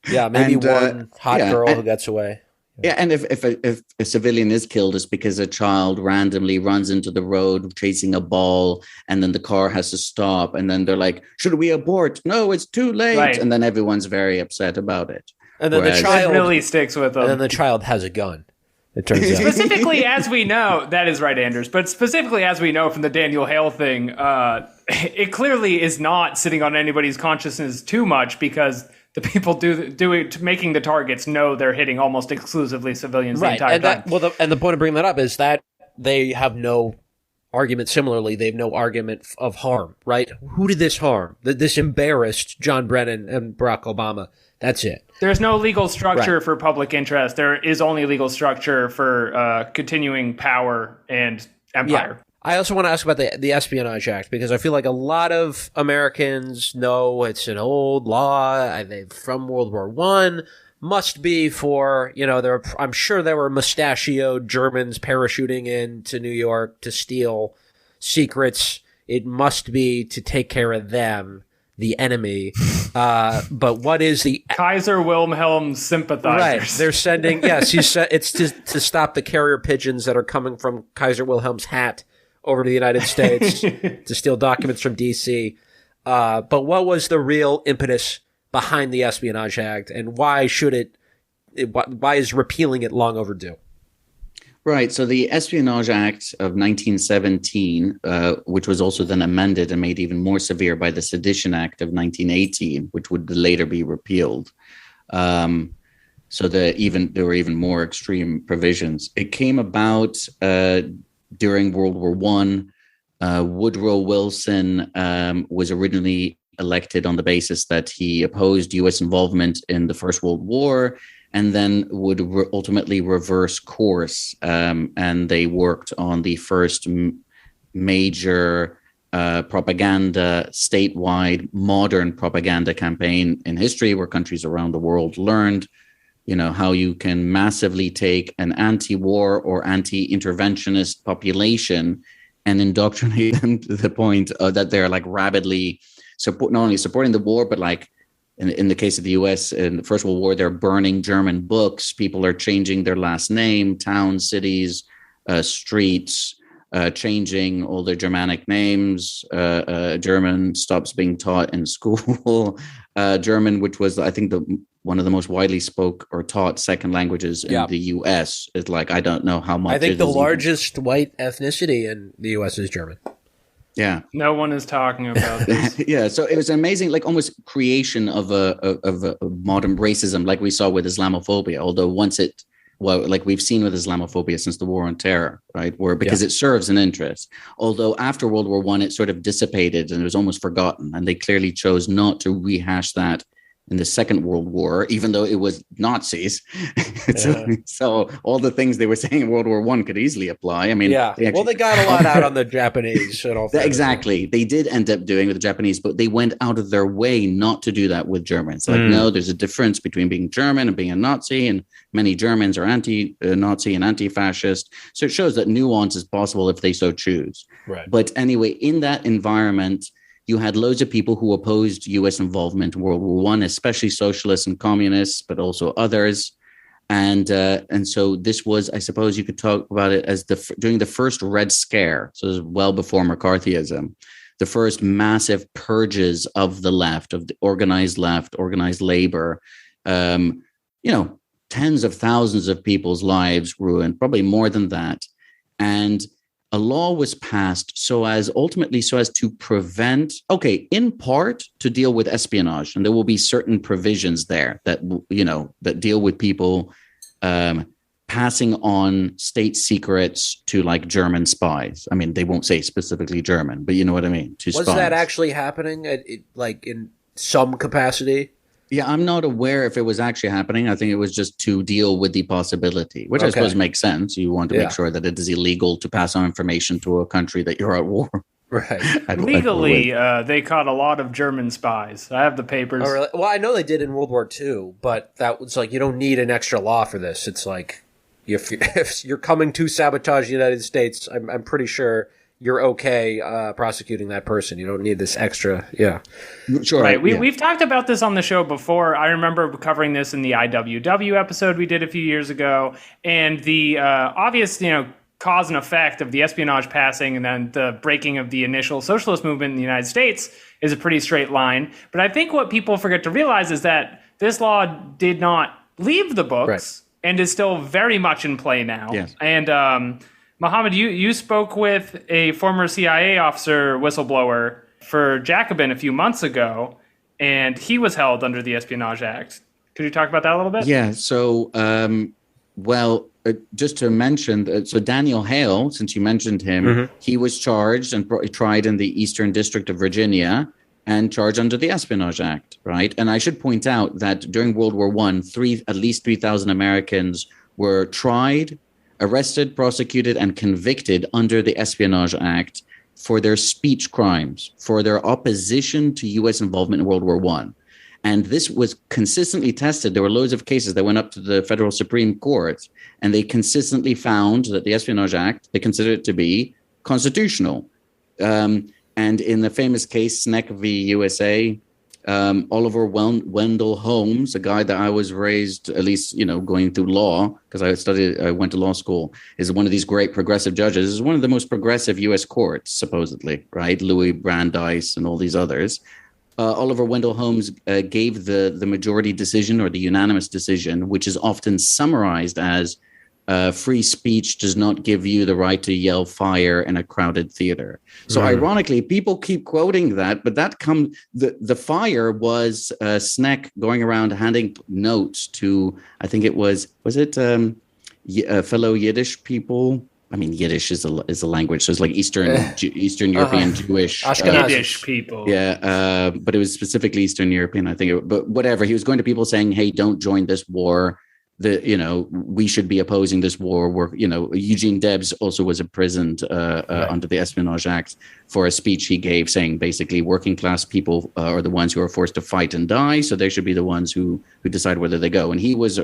Yeah, maybe one hot girl who gets away. Yeah, and if a civilian is killed, it's because a child randomly runs into the road chasing a ball, and then the car has to stop, and then they're like, should we abort? No, it's too late. Right. And then everyone's very upset about it. And then the child really sticks with them. And then the child has a gun. It turns out. Specifically, as we know, that is right, Anders, but specifically as we know from the Daniel Hale thing, it clearly is not sitting on anybody's consciousness too much because the people making the targets know they're hitting almost exclusively civilians the entire time. And the point of bringing that up is that they have no argument. Similarly, they have no argument of harm, right? Who did this harm? This embarrassed John Brennan and Barack Obama. That's it. There's no legal structure for public interest. There is only legal structure for continuing power and empire. Yeah. I also want to ask about the Espionage Act because I feel like a lot of Americans know it's an old law from World War I. Must be for, I'm sure there were mustachioed Germans parachuting into New York to steal secrets. It must be to take care of them, the enemy. But what is the Kaiser Wilhelm sympathizers? Right, they're sending. Yes, it's to stop the carrier pigeons that are coming from Kaiser Wilhelm's hat over to the United States to steal documents from D.C. But what was the real impetus behind the Espionage Act, and why is repealing it long overdue? Right. So the Espionage Act of 1917, which was also then amended and made even more severe by the Sedition Act of 1918, which would later be repealed. So there were even more extreme provisions. It came about during World War I. Woodrow Wilson was originally elected on the basis that he opposed U.S. involvement in the First World War and then would ultimately reverse course. And they worked on the first major propaganda, statewide, modern propaganda campaign in history where countries around the world learned, how you can massively take an anti-war or anti-interventionist population and indoctrinate them to the point that they're like rabidly not only supporting the war, but like in the case of the U.S. in the First World War, they're burning German books. People are changing their last name, towns, cities, streets. changing all their Germanic names. German stops being taught in school. German, which was, I think, one of the most widely spoke or taught second languages in the U.S. is like, I don't know how much. I think the largest white ethnicity in the U.S. is German. Yeah. No one is talking about this. Yeah. So it was amazing, like almost creation of a modern racism, like we saw with Islamophobia. Although like we've seen with Islamophobia since the War on Terror, right? Because it serves an interest. Although after World War I, it sort of dissipated and it was almost forgotten. And they clearly chose not to rehash that in the Second World War, even though it was Nazis. So all the things they were saying in World War I could easily apply. I mean, they got a lot out on the Japanese. Exactly. They did end up doing with the Japanese, but they went out of their way not to do that with Germans. Like, no, there's a difference between being German and being a Nazi, and many Germans are anti-Nazi and anti-fascist. So it shows that nuance is possible if they so choose. Right. But anyway, in that environment, you had loads of people who opposed U.S. involvement in World War I, especially socialists and communists, but also others. And so this was, I suppose you could talk about it as during the first Red Scare. So this was well before McCarthyism, the first massive purges of the left, of the organized left, organized labor. Tens of thousands of people's lives ruined, probably more than that. And a law was passed so as to prevent, in part to deal with espionage. And there will be certain provisions there that deal with people passing on state secrets to like German spies. I mean, they won't say specifically German, but you know what I mean? Was spies. That actually happening in some capacity? Yeah, I'm not aware if it was actually happening. I think it was just to deal with the possibility, which I suppose makes sense. You want to make sure that it is illegal to pass on information to a country that you're at war. Right. Legally, they caught a lot of German spies. I have the papers. Oh, really? Well, I know they did in World War II, but that was like, you don't need an extra law for this. It's like, if you're coming to sabotage the United States, I'm pretty sure you're okay prosecuting that person. You don't need this extra. Yeah. Sure. Right. We've talked about this on the show before. I remember covering this in the IWW episode we did a few years ago. And the obvious, cause and effect of the espionage passing and then the breaking of the initial socialist movement in the United States is a pretty straight line. But I think what people forget to realize is that this law did not leave the books and is still very much in play now. Yes. And Mohamed, you spoke with a former CIA officer whistleblower for Jacobin a few months ago, and he was held under the Espionage Act. Could you talk about that a little bit? Yeah. So, just to mention, so Daniel Hale, since you mentioned him, he was charged and tried in the Eastern District of Virginia and charged under the Espionage Act, right? And I should point out that during World War I, at least 3,000 Americans were tried, arrested, prosecuted, and convicted under the Espionage Act for their speech crimes, for their opposition to U.S. involvement in World War I. And this was consistently tested. There were loads of cases that went up to the federal Supreme Court, and they consistently found that the Espionage Act, they considered it to be constitutional. And in the famous case, Sneck v. USA, Oliver Wendell Holmes, a guy that I was raised, at least, going through law, because I went to law school, is one of these great progressive judges. Is one of the most progressive U.S. courts, supposedly, right? Louis Brandeis and all these others. Oliver Wendell Holmes gave the majority decision or the unanimous decision, which is often summarized as free speech does not give you the right to yell fire in a crowded theater. So ironically, people keep quoting that, but the fire was Sneck going around handing notes to, I think it was fellow Yiddish people. I mean, Yiddish is a language, so it's like Eastern European Jewish Yiddish people. Yeah, but it was specifically Eastern European, I think. But whatever, he was going to people saying, "Hey, don't join this war. We should be opposing this war." Eugene Debs also was imprisoned under the Espionage Act for a speech he gave, saying basically working class people are the ones who are forced to fight and die, so they should be the ones who decide whether they go. And he was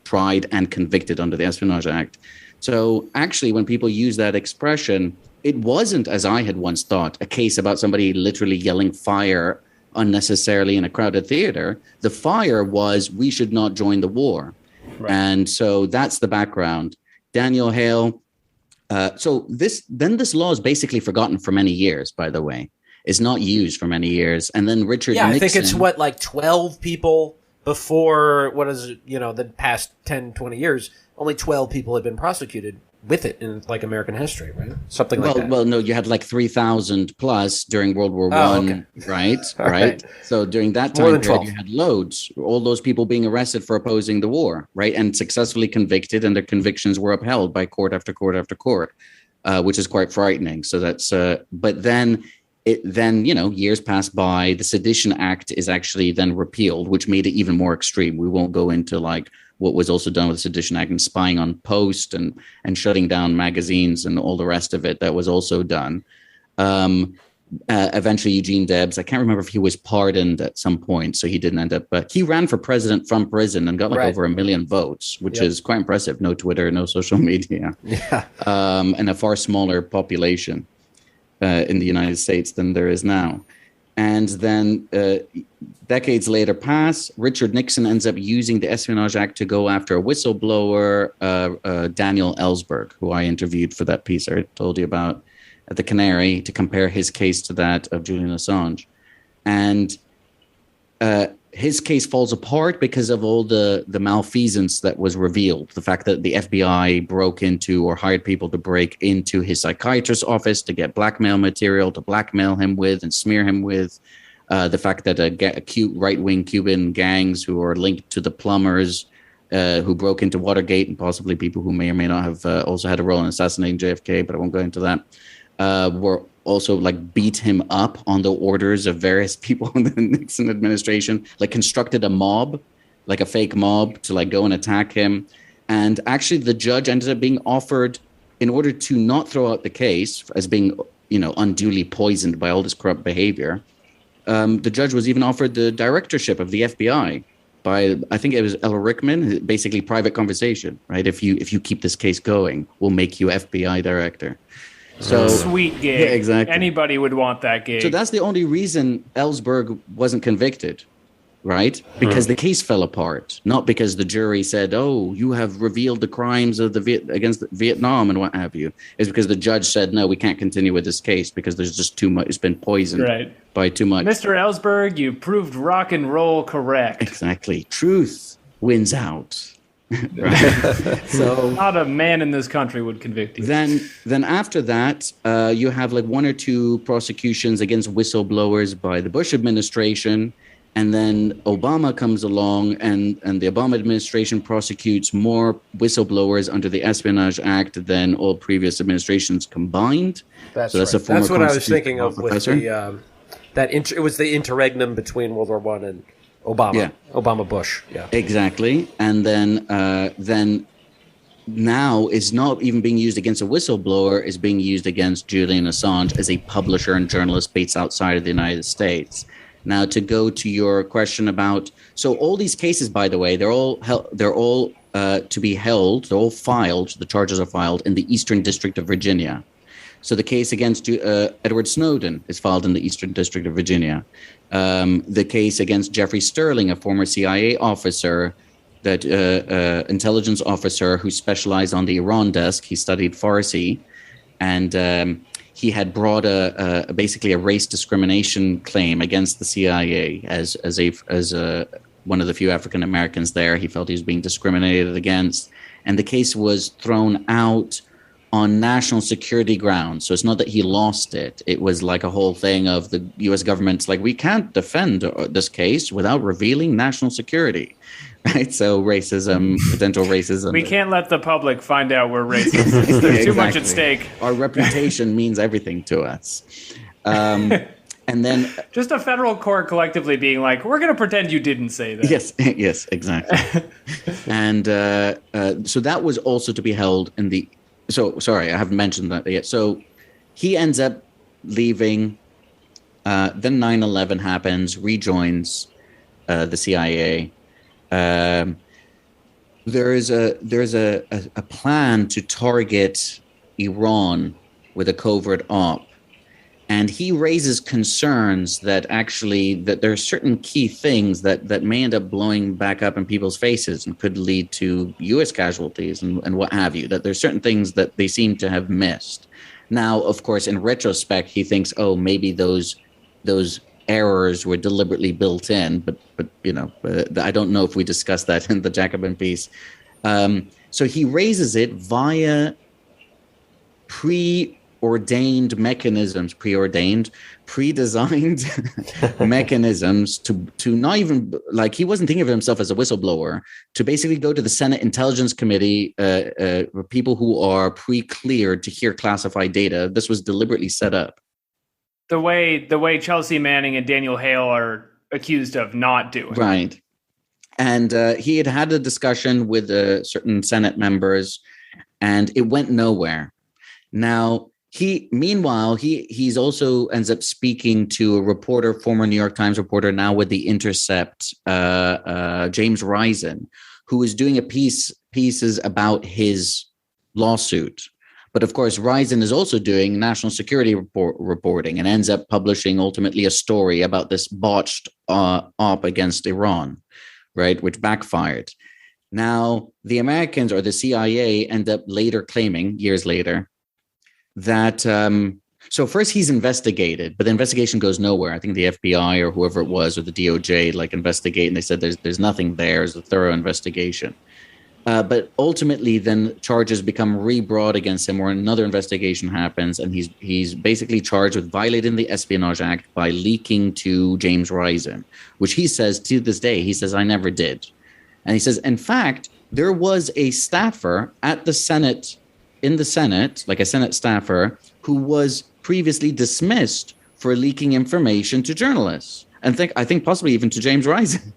tried and convicted under the Espionage Act. So actually, when people use that expression, it wasn't, as I had once thought, a case about somebody literally yelling fire unnecessarily in a crowded theater. The fire was, we should not join the war. Right. And so that's the background. Daniel Hale So this law is basically forgotten for many years, by the way. It's not used for many years. And then Richard Nixon... I think it's, 12 people before, the past 10, 20 years, only 12 people had been prosecuted with it in, American history, right? Something like that. Well, no, you had 3,000 plus during World War One, okay. Right? Right. So during that time period, you had loads, all those people being arrested for opposing the war, right? And successfully convicted, and their convictions were upheld by court after court after court, which is quite frightening. So that's, but then... years pass by. The Sedition Act is actually then repealed, which made it even more extreme. We won't go into what was also done with the Sedition Act and spying on Post and shutting down magazines and all the rest of it. That was also done. Eventually, Eugene Debs, I can't remember if he was pardoned at some point, so he didn't end up. But he ran for president from prison and got over 1 million votes, which is quite impressive. No Twitter, no social media, and a far smaller population in the United States than there is now. And then decades later pass, Richard Nixon ends up using the Espionage Act to go after a whistleblower, Daniel Ellsberg, who I interviewed for that piece I told you about at the Canary, to compare his case to that of Julian Assange. And his case falls apart because of all the malfeasance that was revealed. The fact that the FBI broke into or hired people to break into his psychiatrist's office to get blackmail material to blackmail him with and smear him with. The fact that right-wing Cuban gangs who are linked to the plumbers who broke into Watergate, and possibly people who may or may not have also had a role in assassinating JFK, but I won't go into that, were also beat him up on the orders of various people in the Nixon administration, constructed a mob, a fake mob to go and attack him. And actually the judge ended up being offered, in order to not throw out the case as being, unduly poisoned by all this corrupt behavior, the judge was even offered the directorship of the FBI by, I think it was Ella Rickman, basically private conversation, right? If you keep this case going, we'll make you FBI director. So sweet gig. Yeah, exactly. Anybody would want that gig. So that's the only reason Ellsberg wasn't convicted, right? Because the case fell apart, not because the jury said, "Oh, you have revealed the crimes of against Vietnam and what have you." It's because the judge said, "No, we can't continue with this case because there's just too much. It's been poisoned by too much." Mr. Ellsberg, you proved rock and roll correct. Exactly. Truth wins out. Right. So not a man in this country would convict you. Then after that, you have one or two prosecutions against whistleblowers by the Bush administration, and then Obama comes along, and the Obama administration prosecutes more whistleblowers under the Espionage Act than all previous administrations combined. That's what I was thinking of with it was the interregnum between World War I and Obama, Obama Bush, exactly. And then now is not even being used against a whistleblower; is being used against Julian Assange as a publisher and journalist based outside of the United States. Now, to go to your question about, so all these cases, by the way, they're all to be held. They're all filed. The charges are filed in the Eastern District of Virginia. So the case against Edward Snowden is filed in the Eastern District of Virginia. The case against Jeffrey Sterling, a former CIA officer, that intelligence officer who specialized on the Iran desk. He studied Farsi, and he had brought basically a race discrimination claim against the CIA as one of the few African Americans there. He felt he was being discriminated against, and the case was thrown out on national security grounds. So it's not that he lost it. It was a whole thing of the U.S. government's we can't defend this case without revealing national security, right? So racism, potential racism. We can't let the public find out we're racist. There's too much at stake. Our reputation means everything to us. And then just a federal court collectively being we're going to pretend you didn't say that. Yes, exactly. And so that was also to be held in the... So, sorry, I haven't mentioned that yet. So he ends up leaving. Then 9/11 happens, rejoins the CIA. There is a plan to target Iran with a covert op. And he raises concerns that actually that there are certain key things that may end up blowing back up in people's faces and could lead to U.S. casualties and what have you, that there's certain things that they seem to have missed. Now, of course, in retrospect, he thinks, oh, maybe those errors were deliberately built in, but I don't know if we discussed that in the Jacobin piece. So he raises it via pre-designed mechanisms to not even, like, he wasn't thinking of himself as a whistleblower, to basically go to the Senate Intelligence Committee, people who are pre-cleared to hear classified data. This was deliberately set up. The way Chelsea Manning and Daniel Hale are accused of not doing. Right. And he had a discussion with certain Senate members, and it went nowhere. Now, he's also ends up speaking to a reporter, former New York Times reporter, now with The Intercept, James Risen, who is doing pieces about his lawsuit. But of course, Risen is also doing national security reporting and ends up publishing ultimately a story about this botched op against Iran, right, which backfired. Now, the Americans or the CIA end up later claiming, years later, that so first he's investigated, but the investigation goes nowhere. I think the FBI or whoever it was, or the DOJ, like, investigate, and they said there's nothing there. It's a thorough investigation. But ultimately, then charges become re-brought against him, or another investigation happens, and he's basically charged with violating the Espionage Act by leaking to James Risen, which he says to this day, he says, I never did. And he says, in fact, there was a staffer at the Senate, in the Senate, like a Senate staffer, who was previously dismissed for leaking information to journalists, and I think possibly even to James Risen.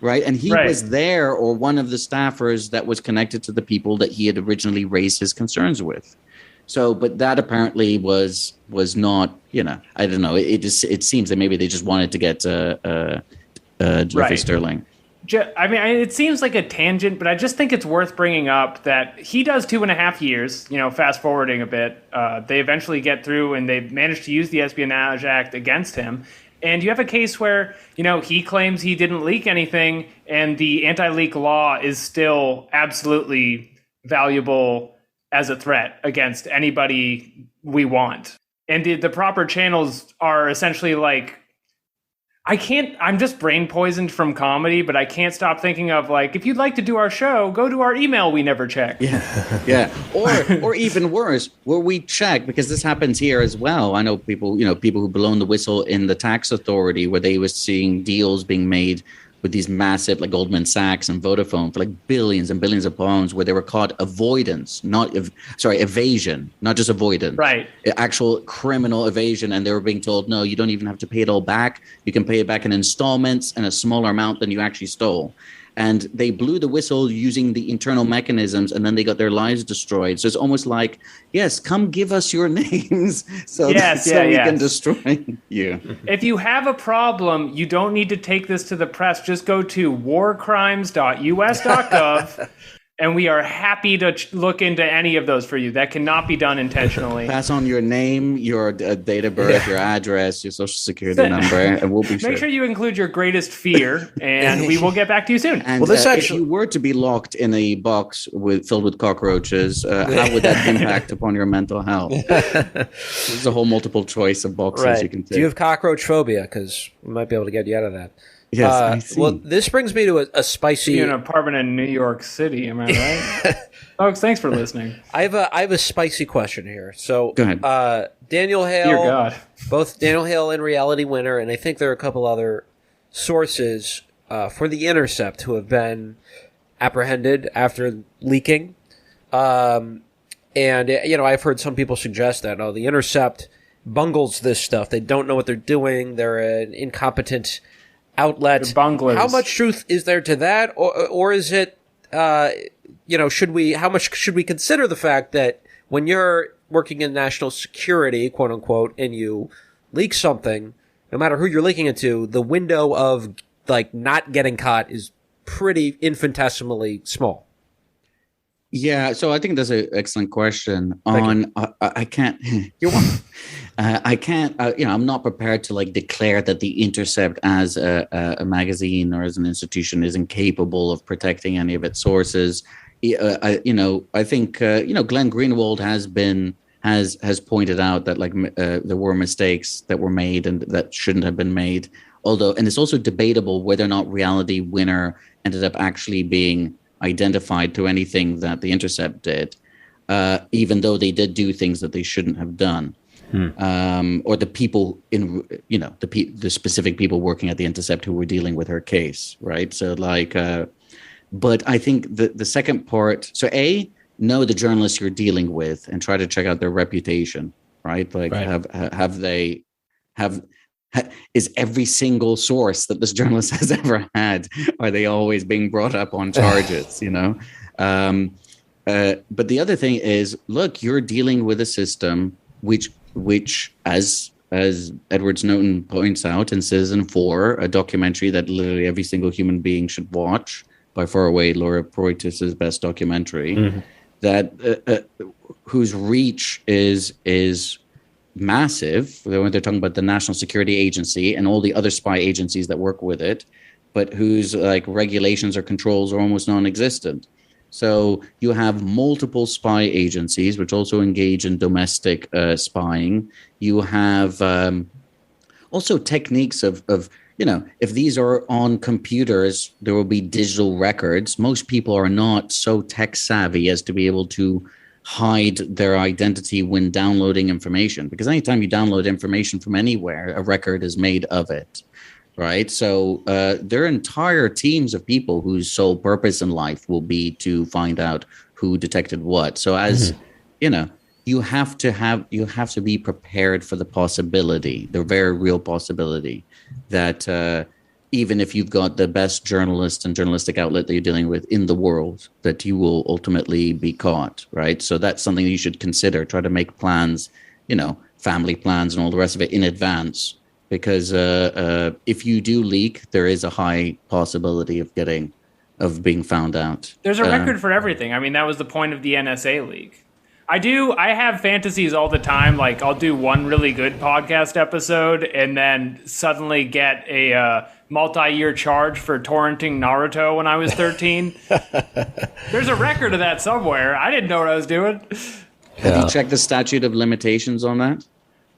Right. And he was there, or one of the staffers that was connected to the people that he had originally raised his concerns with. So, but that apparently was not, I don't know. It seems that maybe they just wanted to get Jeffrey Sterling. I mean, it seems like a tangent, but I just think it's worth bringing up that he does 2.5 years, fast forwarding a bit. They eventually get through and they manage to use the Espionage Act against him. And you have a case where, he claims he didn't leak anything, and the anti-leak law is still absolutely valuable as a threat against anybody we want. And the proper channels are essentially like, I'm just brain poisoned from comedy, but I can't stop thinking of, like, if you'd like to do our show, go to our email we never check. Yeah. Or even worse, where we check, because this happens here as well. I know people who blown the whistle in the tax authority, where they were seeing deals being made with these massive, like Goldman Sachs and Vodafone, for like billions and billions of pounds, where they were caught evasion, not just avoidance. Right. Actual criminal evasion. And they were being told, no, you don't even have to pay it all back. You can pay it back in installments and a smaller amount than you actually stole. And they blew the whistle using the internal mechanisms, and then they got their lives destroyed. So it's almost like, yes, come give us your names so we can destroy you. If you have a problem, you don't need to take this to the press. Just go to warcrimes.us.gov. And we are happy to look into any of those for you. That cannot be done intentionally. Pass on your name, your date of birth, your address, your social security number, and we'll be sure. Make sure you include your greatest fear, and we will get back to you soon. And if you were to be locked in a box filled with cockroaches, how would that impact upon your mental health? There's a whole multiple choice of boxes you can take. Do you have cockroach phobia? Because we might be able to get you out of that. Yes, I see. Well, this brings me to a spicy... You're in an apartment in New York City, am I right? Folks, thanks for listening. I have a spicy question here. So, go ahead. Daniel Hale... Dear God. Both Daniel Hale and Reality Winner, and I think there are a couple other sources for The Intercept who have been apprehended after leaking. And, I've heard some people suggest that, The Intercept bungles this stuff. They don't know what they're doing. They're an incompetent... outlet. How much truth is there to that, or is it, how much should we consider the fact that when you're working in national security, quote unquote, and you leak something, no matter who you're leaking it to, the window of not getting caught is pretty infinitesimally small? Yeah, so I think that's an excellent question. I can't. You're welcome. I can't. I'm not prepared to like declare that the Intercept as a magazine or as an institution is incapable of protecting any of its sources. I think Glenn Greenwald has pointed out that there were mistakes that were made and that shouldn't have been made. Although, and it's also debatable whether or not Reality Winner ended up actually being identified to anything that the Intercept did, even though they did do things that they shouldn't have done. Or the people in, the specific people working at the Intercept who were dealing with her case, right? So but I think the second part, so know the journalists you're dealing with and try to check out their reputation, right? Like is every single source that this journalist has ever had, are they always being brought up on charges, but the other thing is, look, you're dealing with a system which as Edward Snowden points out in Citizen 4, a documentary that literally every single human being should watch, by far away Laura Poitras' best documentary, that whose reach is massive when they're talking about the National Security Agency and all the other spy agencies that work with it, but whose regulations or controls are almost non-existent. So you have multiple spy agencies which also engage in domestic spying. You have also techniques of if these are on computers, there will be digital records. Most people are not so tech savvy as to be able to hide their identity when downloading information, because anytime you download information from anywhere, a record is made of it, right? So there are entire teams of people whose sole purpose in life will be to find out who detected what. So as you have to be prepared for the possibility, the very real possibility that even if you've got the best journalist and journalistic outlet that you're dealing with in the world, that you will ultimately be caught, right? So that's something that you should consider. Try to make plans, family plans and all the rest of it in advance, because if you do leak, there is a high possibility of being found out. There's a record for everything. I mean, that was the point of the NSA leak. I have fantasies all the time. Like, I'll do one really good podcast episode and then suddenly get a multi-year charge for torrenting Naruto when I was 13. There's a record of that somewhere. I didn't know what I was doing. Have you checked the statute of limitations on that?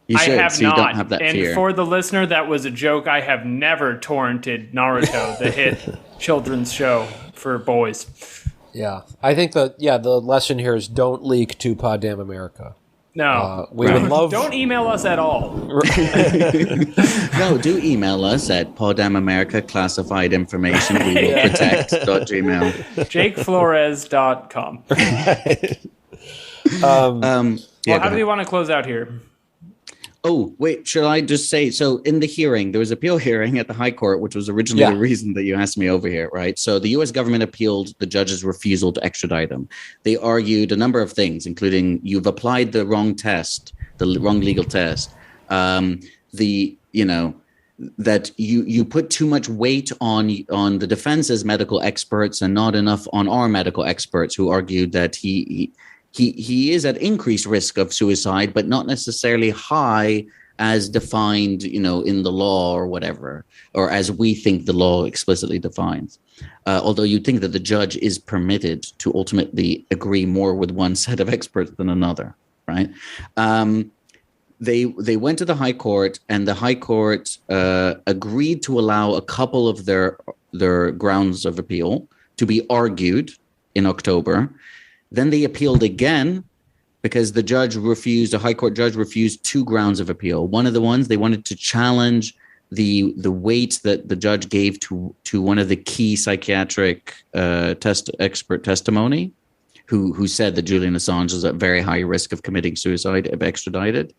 You should, I have so not. You don't have that fear. And for the listener, that was a joke. I have never torrented Naruto, the hit children's show for boys. Yeah, I think the lesson here is don't leak to Pod Damn America. No, we would love. Don't email us at all. No, do email us at Poddamerica classified information. We will protect.gmail. JakeFlores.com. How do you want to close out here? Oh, wait, should I just say, so in the hearing, there was an appeal hearing at the High Court, which was originally the reason that you asked me over here, right? So the U.S. government appealed the judge's refusal to extradite him. They argued a number of things, including you've applied the wrong test, the wrong legal test. That you put too much weight on the defense's medical experts and not enough on our medical experts, who argued that he is at increased risk of suicide, but not necessarily high as defined, in the law or whatever, or as we think the law explicitly defines. Although you'd think that the judge is permitted to ultimately agree more with one set of experts than another, right? They went to the High Court, and the High Court agreed to allow a couple of their grounds of appeal to be argued in October. Then they appealed again because the High Court judge refused two grounds of appeal. One of the ones, they wanted to challenge the weight that the judge gave to one of the key psychiatric expert testimony, who said that Julian Assange is at very high risk of committing suicide if extradited.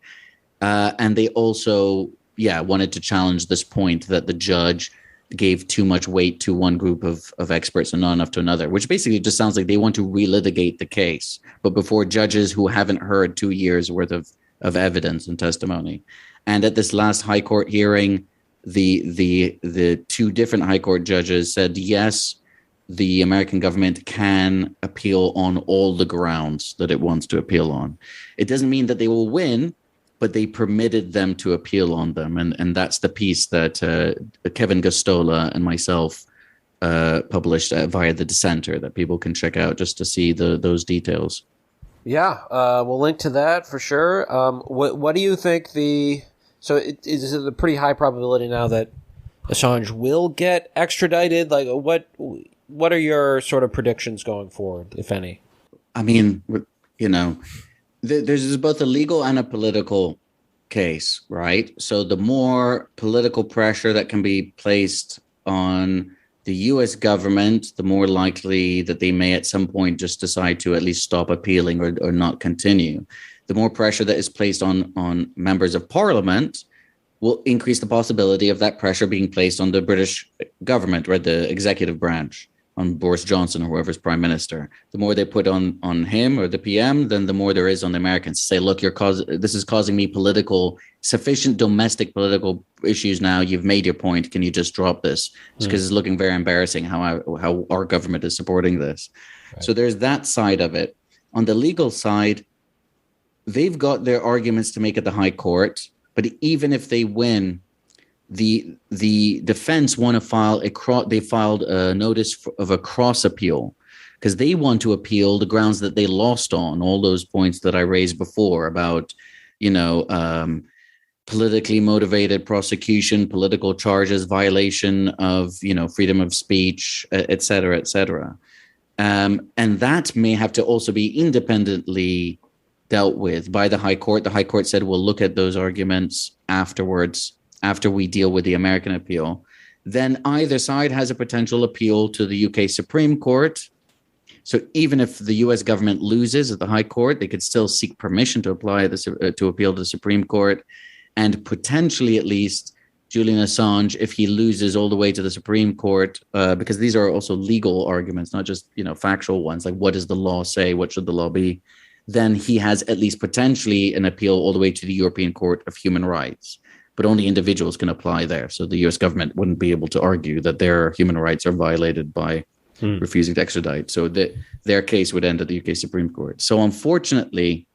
And they also, wanted to challenge this point that the judge gave too much weight to one group of experts and not enough to another, which basically just sounds like they want to relitigate the case, but before judges who haven't heard 2 years worth of evidence and testimony. And at this last High Court hearing, the two different High Court judges said, yes, the American government can appeal on all the grounds that it wants to appeal on. It doesn't mean that they will win, but they permitted them to appeal on them. And that's the piece that Kevin Gostola and myself published via The Dissenter that people can check out just to see those details. Yeah, we'll link to that for sure. What do you think so is it a pretty high probability now that Assange will get extradited? Like, what are your sort of predictions going forward, if any? I mean, there's both a legal and a political case, right? So the more political pressure that can be placed on the U.S. government, the more likely that they may at some point just decide to at least stop appealing or not continue. The more pressure that is placed on members of parliament will increase the possibility of that pressure being placed on the British government, right, the executive branch, on Boris Johnson or whoever's prime minister. The more they put on him or the PM, then the more there is on the Americans to say, look, this is causing me sufficient domestic political issues now. You've made your point. Can you just drop this? Because it's looking very embarrassing how our government is supporting this. Right. So there's that side of it. On the legal side, they've got their arguments to make at the High Court. But even if they win, the defense want to file they filed a notice of a cross appeal because they want to appeal the grounds that they lost on, all those points that I raised before about, politically motivated prosecution, political charges, violation of, freedom of speech, et cetera, et cetera. And that may have to also be independently dealt with by the High Court. The High Court said, we'll look at those arguments afterwards, after we deal with the American appeal. Then either side has a potential appeal to the UK Supreme Court. So even if the US government loses at the High Court, they could still seek permission to appeal to the Supreme Court. And potentially, at least, Julian Assange, if he loses all the way to the Supreme Court, because these are also legal arguments, not just, factual ones, like what does the law say? What should the law be? Then he has at least potentially an appeal all the way to the European Court of Human Rights. But only individuals can apply there. So the US government wouldn't be able to argue that their human rights are violated by refusing to extradite. So their case would end at the UK Supreme Court. So unfortunately,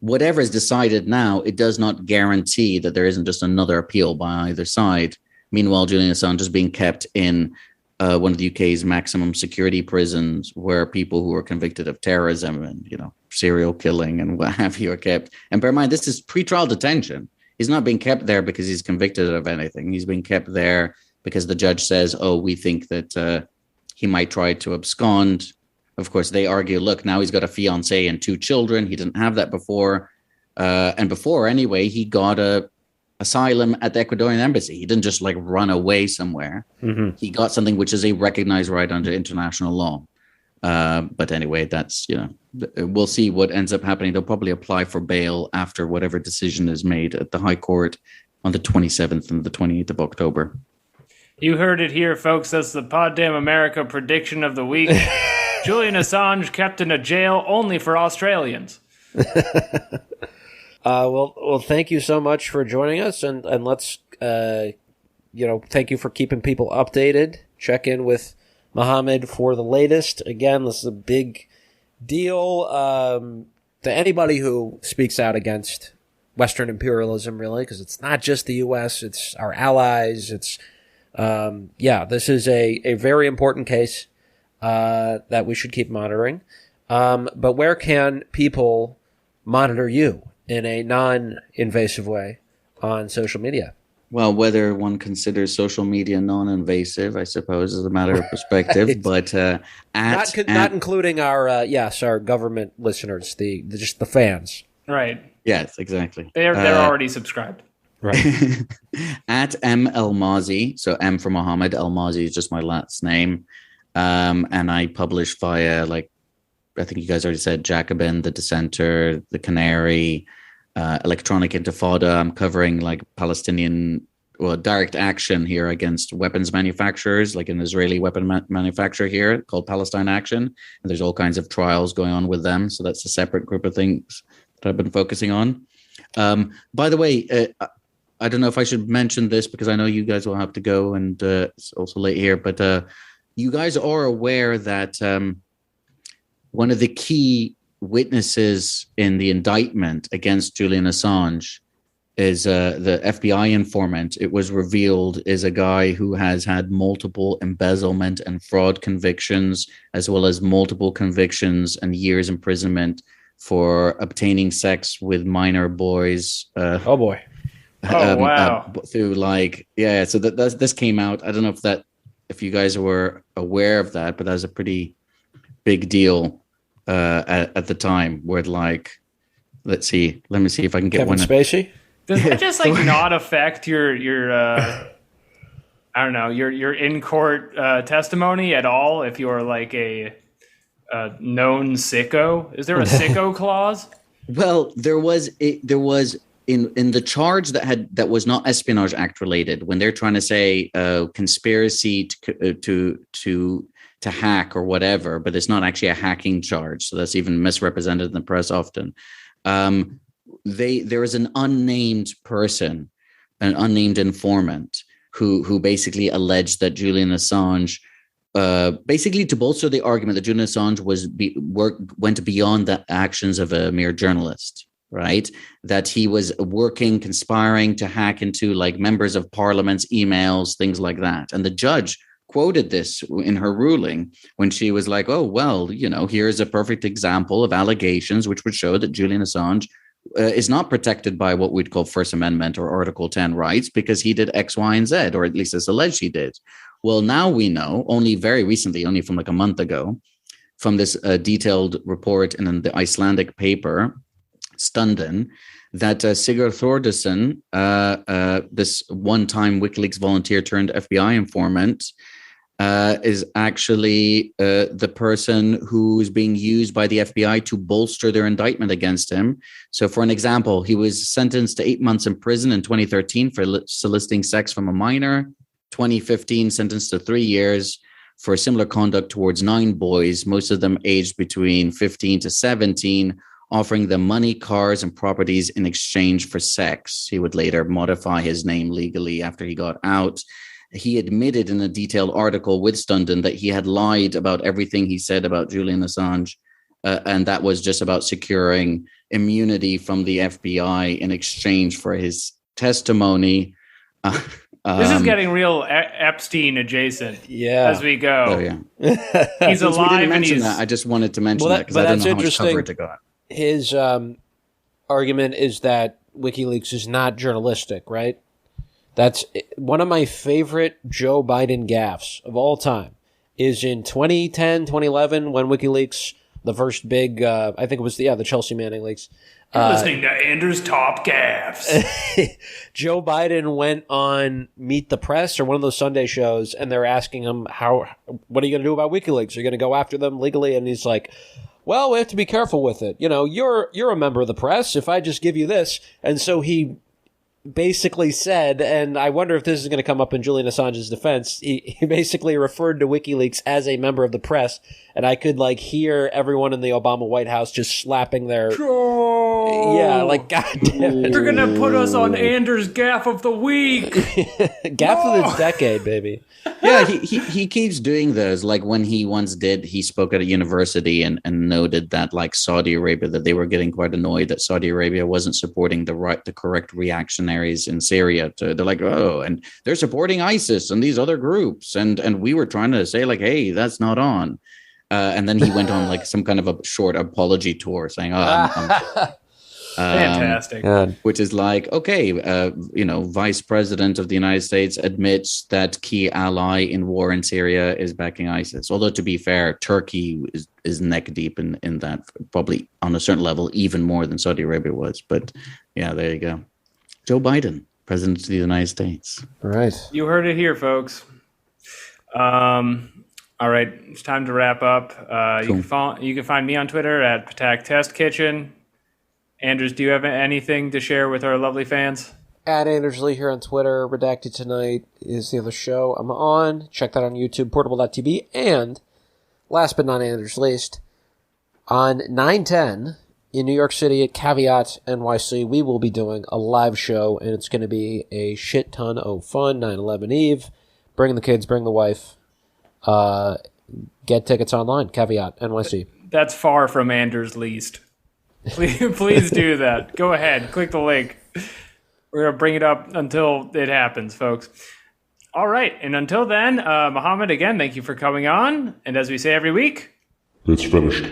whatever is decided now, it does not guarantee that there isn't just another appeal by either side. Meanwhile, Julian Assange is being kept in one of the UK's maximum security prisons where people who are convicted of terrorism and, serial killing and what have you are kept. And bear in mind, this is pretrial detention. He's not being kept there because he's convicted of anything. He's being kept there because the judge says, we think that he might try to abscond. Of course, they argue, look, now he's got a fiancée and 2 children. He didn't have that before. And before, anyway, he got asylum at the Ecuadorian embassy. He didn't just run away somewhere. Mm-hmm. He got something which is a recognized right under international law. But anyway, that's, we'll see what ends up happening. They'll probably apply for bail after whatever decision is made at the High Court on the 27th and the 28th of October. You heard it here, folks. That's the Poddamn America prediction of the week. Julian Assange kept in a jail only for Australians. Well, thank you so much for joining us, and let's, thank you for keeping people updated. Check in with Mohamed for the latest. Again, this is a big deal to anybody who speaks out against Western imperialism, really, because it's not just the U.S., it's our allies. It's, this is a very important case that we should keep monitoring. But where can people monitor you in a non-invasive way on social media? Well, whether one considers social media non-invasive, I suppose, is a matter of perspective. Right. But not including our government listeners, just the fans. Right. Yes, exactly. They're already subscribed. Right. At M Elmaazi, so M for Mohamed, Elmaazi is just my last name, and I publish via I think you guys already said Jacobin, The Dissenter, The Canary. Electronic Intifada. I'm covering Palestinian, direct action here against weapons manufacturers, like an Israeli weapon manufacturer here called Palestine Action. And there's all kinds of trials going on with them. So that's a separate group of things that I've been focusing on. By the way, I don't know if I should mention this because I know you guys will have to go, and it's also late here. But you guys are aware that one of the key witnesses in the indictment against Julian Assange is the FBI informant. It was revealed is a guy who has had multiple embezzlement and fraud convictions, as well as multiple convictions and years imprisonment for obtaining sex with minor boys. Oh boy. Oh wow! Through so this came out. I don't know if you guys were aware of that, but that was a pretty big deal at the time. Where let me see if I can get Kevin one. Spacey. Does that just not affect your I don't know, your in court testimony at all? If you're like a known sicko, is there a sicko clause? Well, there was in the charge that was not Espionage Act related, when they're trying to say conspiracy to hack or whatever, but it's not actually a hacking charge, so that's even misrepresented in the press often. There is an unnamed person, an unnamed informant who basically alleged that Julian Assange, basically to bolster the argument that Julian Assange went beyond the actions of a mere journalist, right? That he was conspiring to hack into members of parliament's emails, things like that. And the judge quoted this in her ruling when she was like, oh, well, here's a perfect example of allegations which would show that Julian Assange is not protected by what we'd call First Amendment or Article 10 rights because he did X, Y, and Z, or at least it's alleged he did. Well, now we know, only very recently, only from a month ago, from this detailed report in the Icelandic paper, Stunden, that Sigurd Thordarson, this one-time WikiLeaks volunteer turned FBI informant, is actually the person who's being used by the FBI to bolster their indictment against him. So for an example, he was sentenced to 8 months in prison in 2013 for soliciting sex from a minor. 2015, sentenced to 3 years for similar conduct towards 9 boys, most of them aged between 15 to 17, offering them money, cars, and properties in exchange for sex. He would later modify his name legally after he got out. He admitted in a detailed article with Stunden that he had lied about everything he said about Julian Assange, and that was just about securing immunity from the FBI in exchange for his testimony. This is getting real Epstein adjacent. Yeah. As we go. Oh yeah. He's alive. We didn't and mention he's... that. I just wanted to mention that because I don't know how much coverage it got. His argument is that WikiLeaks is not journalistic, right? That's one of my favorite Joe Biden gaffes of all time is in 2010, 2011, when WikiLeaks, the first big, I think it was the Chelsea Manning leaks. You're listening to Andrew's Top Gaffes. Joe Biden went on Meet the Press or one of those Sunday shows, and they're asking him, what are you going to do about WikiLeaks? Are you going to go after them legally? And he's like, well, we have to be careful with it. You're a member of the press if I just give you this. And so he basically said, and I wonder if this is going to come up in Julian Assange's defense, he basically referred to WikiLeaks as a member of the press, and I could hear everyone in the Obama White House just slapping their... Yeah, God damn it. You're going to put us on Anders' Gaff of the Week. Gaff of the decade, baby. Yeah, he keeps doing those. When he spoke at a university and noted that Saudi Arabia, that they were getting quite annoyed that Saudi Arabia wasn't supporting the correct reactionaries in Syria. They're like, oh, and they're supporting ISIS and these other groups. And we were trying to say hey, that's not on. And then he went on some kind of a short apology tour saying, oh, fantastic. Which is okay, Vice President of the United States admits that key ally in war in Syria is backing ISIS. Although, to be fair, Turkey is neck deep in that, probably on a certain level, even more than Saudi Arabia was. But yeah, there you go. Joe Biden, President of the United States. Right. You heard it here, folks. All right, it's time to wrap up. Cool. You can find me on Twitter at Patak Test Kitchen. Andrews, do you have anything to share with our lovely fans? At Anders Lee here on Twitter. Redacted Tonight is the other show I'm on. Check that on YouTube, portable.tv. And last but not Anders least, on 9/10 in New York City at Caveat NYC, we will be doing a live show, and it's going to be a shit ton of fun. 9/11 Eve. Bring the kids, bring the wife. Get tickets online. Caveat NYC. That's far from Anders' least. Please do that. Go ahead. Click the link. We're going to bring it up until it happens, folks. All right. And until then, Mohamed, again, thank you for coming on. And as we say every week, It's finished.